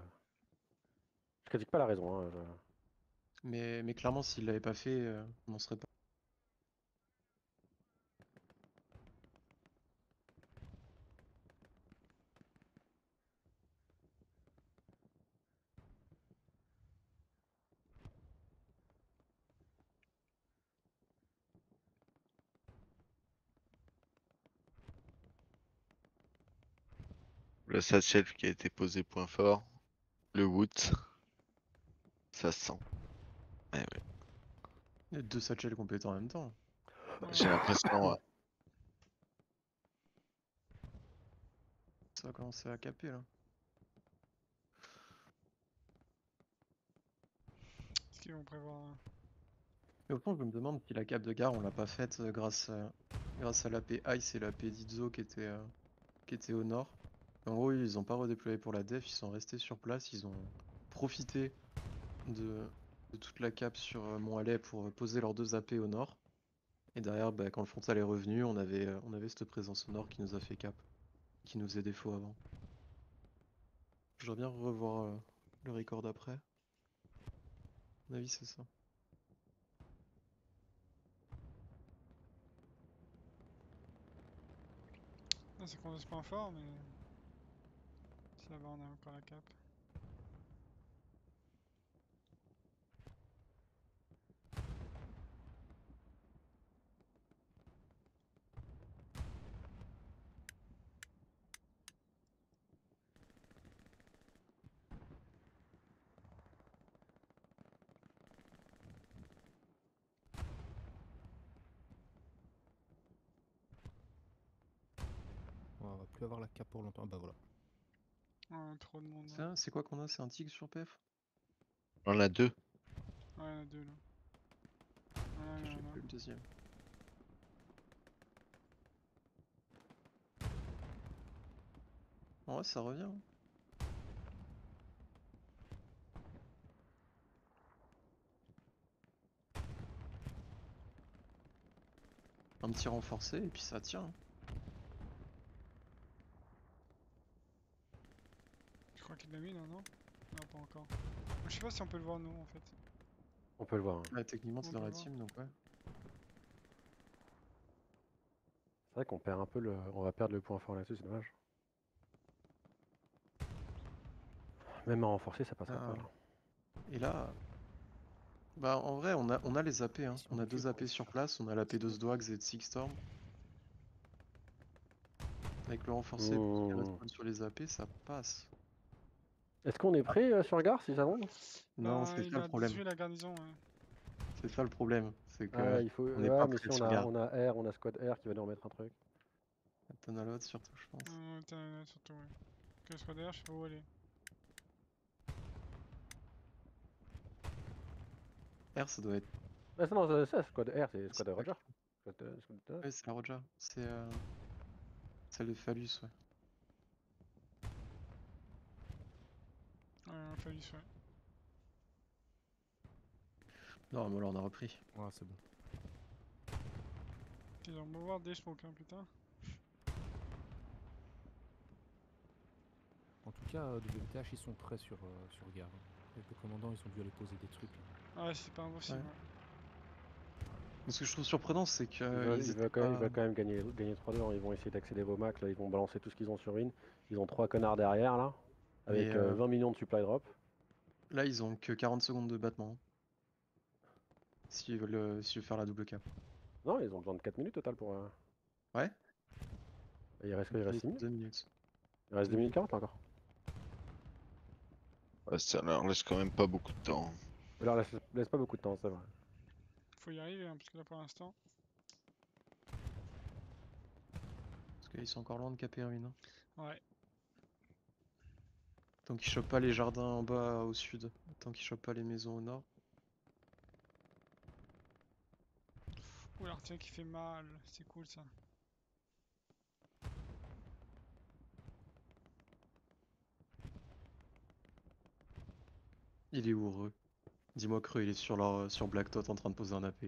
Je critique pas la raison. Hein, Mais clairement, s'il l'avait pas fait, on n'en serait pas. Le satchel qui a été posé point fort. Le wood. Ça se sent. Ouais, ouais. Il y a deux satchels complétés en même temps. J'ai l'impression. Ça va commencer à caper là. Est-ce qu'ils vont prévoir... Et au fond, je me demande si la cape de gare, on l'a pas faite grâce à l'AP Ice et l'AP Dizo qui était au nord. En gros, ils ont pas redéployé pour la def, ils sont restés sur place, ils ont profité de toute la cape sur Mont-Alais pour poser leurs deux AP au nord. Et derrière, bah, quand le frontal est revenu, on avait cette présence au nord qui nous a fait cap, qui nous faisait défaut avant. J'aimerais bien revoir le record après. À mon avis, c'est ça. Ah, c'est qu'on laisse point fort, mais. Si là-bas on a encore la cape. On va plus avoir la cape pour longtemps. Bah voilà. Ouais, trop de monde. Là. C'est quoi qu'on a? C'est un tigre sur PF? On en a deux. Ouais, il y en a deux là. Ouais, il y J'ai en a. pas eu le deuxième. En vrai, ça revient. Hein. Un petit renforcé et puis ça tient. Hein. Je crois qu'il l'a mis là, non? Non, pas encore. Je sais pas si on peut le voir nous en fait. On peut le voir. Hein. Ouais, techniquement, c'est On dans peut la voir. team donc ouais. C'est vrai qu'on perd un peu le. On va perdre le point fort là-dessus, c'est dommage. Même en renforcé, ça passera Ah. pas. Là. Et là. Bah en vrai, on a les AP. Hein. On a deux AP sur place. On a l'AP de Sdwags et de Sixstorm. Avec le renforcé qui respawn sur les AP, ça passe. Est-ce qu'on est prêt sur Gare si ça monte? Non, Bah, c'est il ça le a problème. détruit la garnison. Ouais. C'est ça le problème. C'est que Ah, il faut. on n'est Ouais, pas mais prêt si sur on Gare. a R, on a Squad R qui va nous remettre un truc. T'en as l'autre surtout, je pense. Surtout, ouais. Que ce soit derrière, je sais pas où aller. R, ça doit être. Ah, non, c'est Squad R, c'est Squad Roger. Ouais, c'est la Roja. C'est celle de Phallus, ouais. Ouais, Phallus, ouais. Non, mais là on a repris. Ouais, c'est bon. Ils ont beau voir des smokes, hein, putain. En tout cas, WTH ils sont prêts sur Gare. Avec le commandant, ils ont dû aller poser des trucs. Ah ouais, c'est pas impossible. Ouais. Ouais. Ce que je trouve surprenant, c'est que. Il va quand même gagner 3-2. Hein. Ils vont essayer d'accéder vos max. Là, ils vont balancer tout ce qu'ils ont sur Win. Ils ont 3 connards derrière là. Avec 20 millions de supply drop. Là, ils ont que 40 secondes de battement. S'ils veulent faire la double cap. Non, ils ont besoin de 4 minutes total pour. Ouais. Et il reste 6 minutes. 2 minutes. Il reste 2 minutes 40 là encore. Ouais, ça leur laisse quand même pas beaucoup de temps. Ça leur laisse pas beaucoup de temps, c'est vrai. Faut y arriver, hein, parce que là pour l'instant. Parce qu'ils sont encore loin de caper Ruine. Hein. Ouais. Tant qu'ils chopent pas les jardins en bas au sud. Tant qu'ils chopent pas les maisons au nord. Ouh, l'artillerie qui fait mal, c'est cool ça. Il est où Heureux? Dis-moi Creux, il est sur Black Tot en train de poser un AP.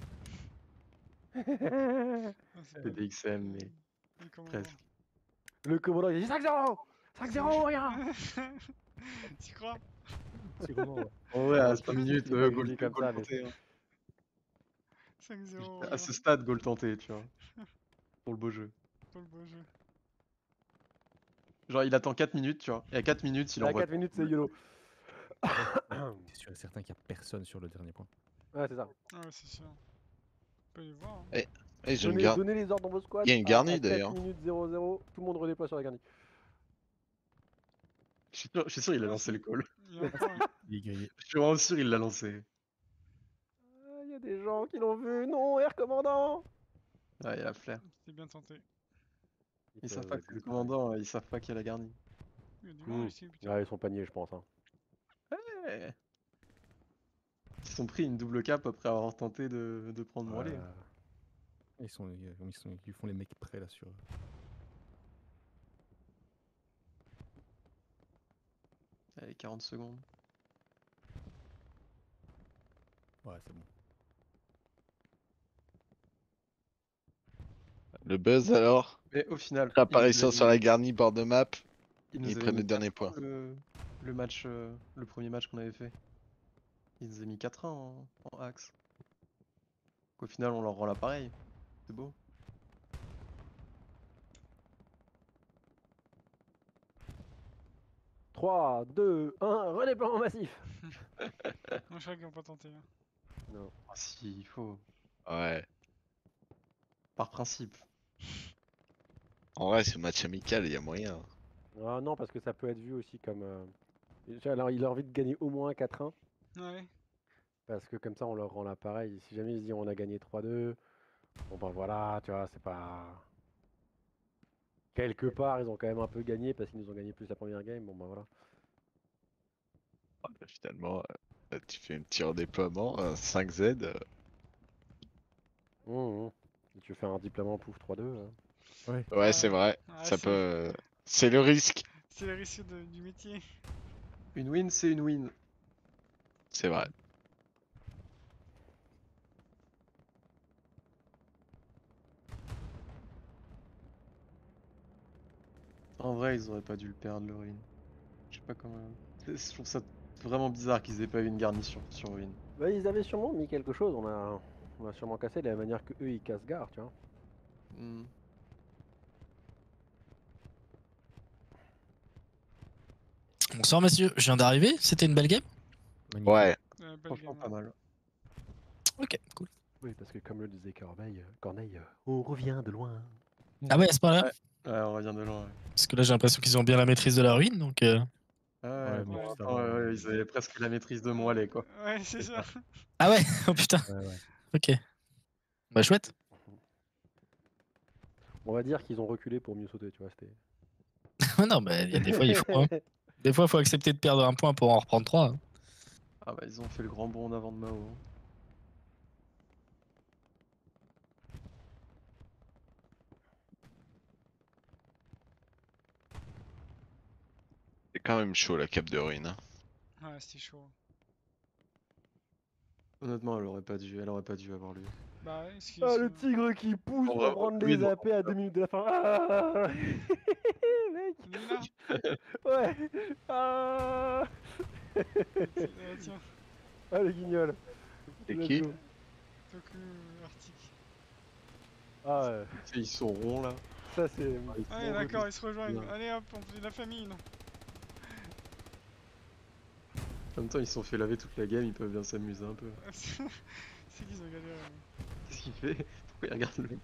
C'est DXM, mais presque. Le commandant il dit 5-0 5-0 rien. Tu crois? Oh ouais, à 5 minutes, goal goal comme ça, tenté. Hein. 5-0. À ce stade, goal tenté, tu vois. Pour le beau jeu. Pour le beau jeu. Genre, il attend 4 minutes, tu vois. Et à 4 minutes, il envoie. 4 minutes, c'est YOLO. T'es sûr et certain qu'il n'y a personne sur le dernier point. Ouais, c'est ça. Ouais, c'est sûr. On peut les voir. Hein. Donnez les ordres dans vos squads. Il y a une garnie à 4 d'ailleurs. minutes 0-0, tout le monde redéploie sur la garnie. Je suis sûr, il a lancé le call. Il est encore, hein. Il est grillé. Je suis vraiment sûr, il l'a lancé. Il y a des gens qui l'ont vu. Non, Air Commandant. Ouais, il a flair. C'était bien tenté. Ils savent pas que c'est le commandant, ils savent pas qu'il y a la garnie. Il y a du monde ici, putain. Ouais, ils sont paniers, je pense. Hein. Ouais. Ils sont pris une double cap après avoir tenté de prendre mon relais. Ils font les mecs prêts là sur. Allez, 40 secondes. Ouais, c'est bon. Le buzz alors? Mais au final. Apparition sur la garnie bord de map. Ils prennent le dernier point. Le le match, le premier match qu'on avait fait. Ils nous ont mis 4-1 en axe. Au final, on leur rend l'appareil. C'est beau. « 3, 2, 1, redéploiement massif !» Non, je crois qu'ils vont pas tenter. Hein. Non. Ah si, il faut. Ouais. Par principe. En vrai, c'est match amical, il y a moyen. Ah non, parce que ça peut être vu aussi comme... Alors, il a envie de gagner au moins 4-1. Ouais. Parce que comme ça, on leur rend l'appareil. Si jamais ils se disent on a gagné 3-2, bon ben voilà, tu vois, c'est pas... Quelque part, ils ont quand même un peu gagné parce qu'ils nous ont gagné plus la première game. Bon ben voilà. Ah, bah, finalement, tu fais un petit redéploiement, un 5Z. Et tu fais un déploiement pouf 3-2. Ouais, c'est vrai. Ah, Ça c'est- peut. C'est le risque. C'est le risque du métier. Une win, c'est une win. C'est vrai. En vrai, ils auraient pas dû le perdre, le ruin. Je sais pas comment. Je trouve ça vraiment bizarre qu'ils aient pas eu une garniture sur ruin. Bah, ils avaient sûrement mis quelque chose. On a sûrement cassé de la manière que eux ils cassent gare, tu vois. Bonsoir messieurs, je viens d'arriver, c'était une belle game? Ouais. Franchement, pas mal. Ok, cool. Oui, parce que comme le disait Corneille, on revient de loin. Ah ouais, à ce point-là? Ouais, on revient de loin. Ouais. Parce que là j'ai l'impression qu'ils ont bien la maîtrise de la ruine, donc... Ouais, pour l'instant, ouais, ils avaient presque la maîtrise de Moalet, quoi. Ouais, c'est ça. Ah ouais. Oh putain. Ok. Bah chouette. On va dire qu'ils ont reculé pour mieux sauter, tu vois. C'était... Non, mais il y a des fois il faut. Hein. Des fois il faut accepter de perdre un point pour en reprendre 3. Hein. Ah bah ils ont fait le grand bond en avant de Mao. C'est quand même chaud la cape de ruine. Hein. Ouais, c'était chaud. Honnêtement, elle aurait pas dû avoir lieu. Bah ouais, Ah, le tigre qui pousse pour prendre les AP à 2 minutes de la fin. Ah mec. Ouais. Ah. Tiens. Ah, le guignol. C'est qui? Toku Arctic. Ah ouais. Ils sont ronds là. Ça c'est... Ouais, d'accord, ils se rejoignent. Allez hop, on fait la famille. Non. En même temps, ils se sont fait laver toute la game, ils peuvent bien s'amuser un peu. C'est qu'ils ont galéré. Qu'est-ce qu'il fait? Pourquoi il regarde le mur?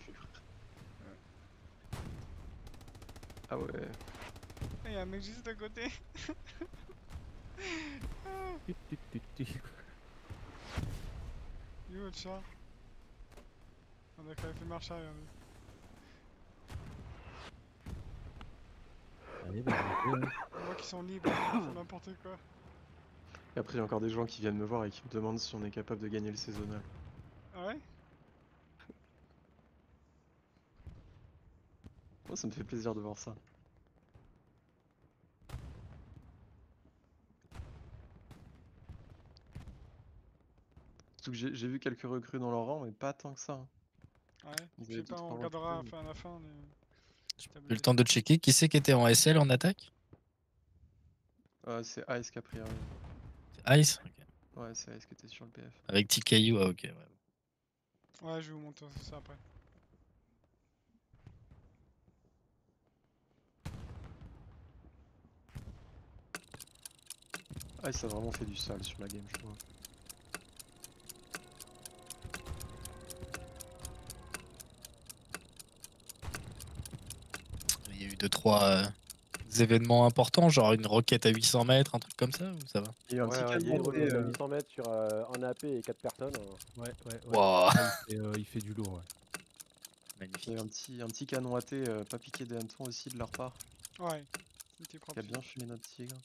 Ah ouais. Il y a un mec juste à côté. Il est où le chat? Ah d'accord, il fait marche arrière. Allez, bah, On voit qu'ils sont libres, ils font n'importe quoi. Et après, il y a encore des gens qui viennent me voir et qui me demandent si on est capable de gagner le saisonnal. Ah ouais? Moi, ça me fait plaisir de voir ça. Surtout que j'ai vu quelques recrues dans leur rang, mais pas tant que ça. Hein. Ouais, Ils je avaient sais pas, 2-3 on regardera recrues. à la fin. J'ai eu le temps de checker. Qui c'est qui était en SL en attaque? C'est Ice qui a priori. Ice? Ok. Ouais, c'est Ice qui était sur le PF. Avec TKU, ah ok. Ouais. Ouais, je vais vous montrer ça après. Ice a vraiment fait du sale sur la game, je trouve. Il y a eu 2-3 événements importants, genre une roquette à 800 mètres, un truc comme ça, ou ça va? Il y a une roquette à 800 mètres sur un AP et 4 personnes. Ouais. Wow. Il fait du lourd, ouais. Magnifique. Il y a un petit canon AT pas piqué des hannetons aussi de leur part. Ouais, c'était propre. Qui a bien fumé notre tigre.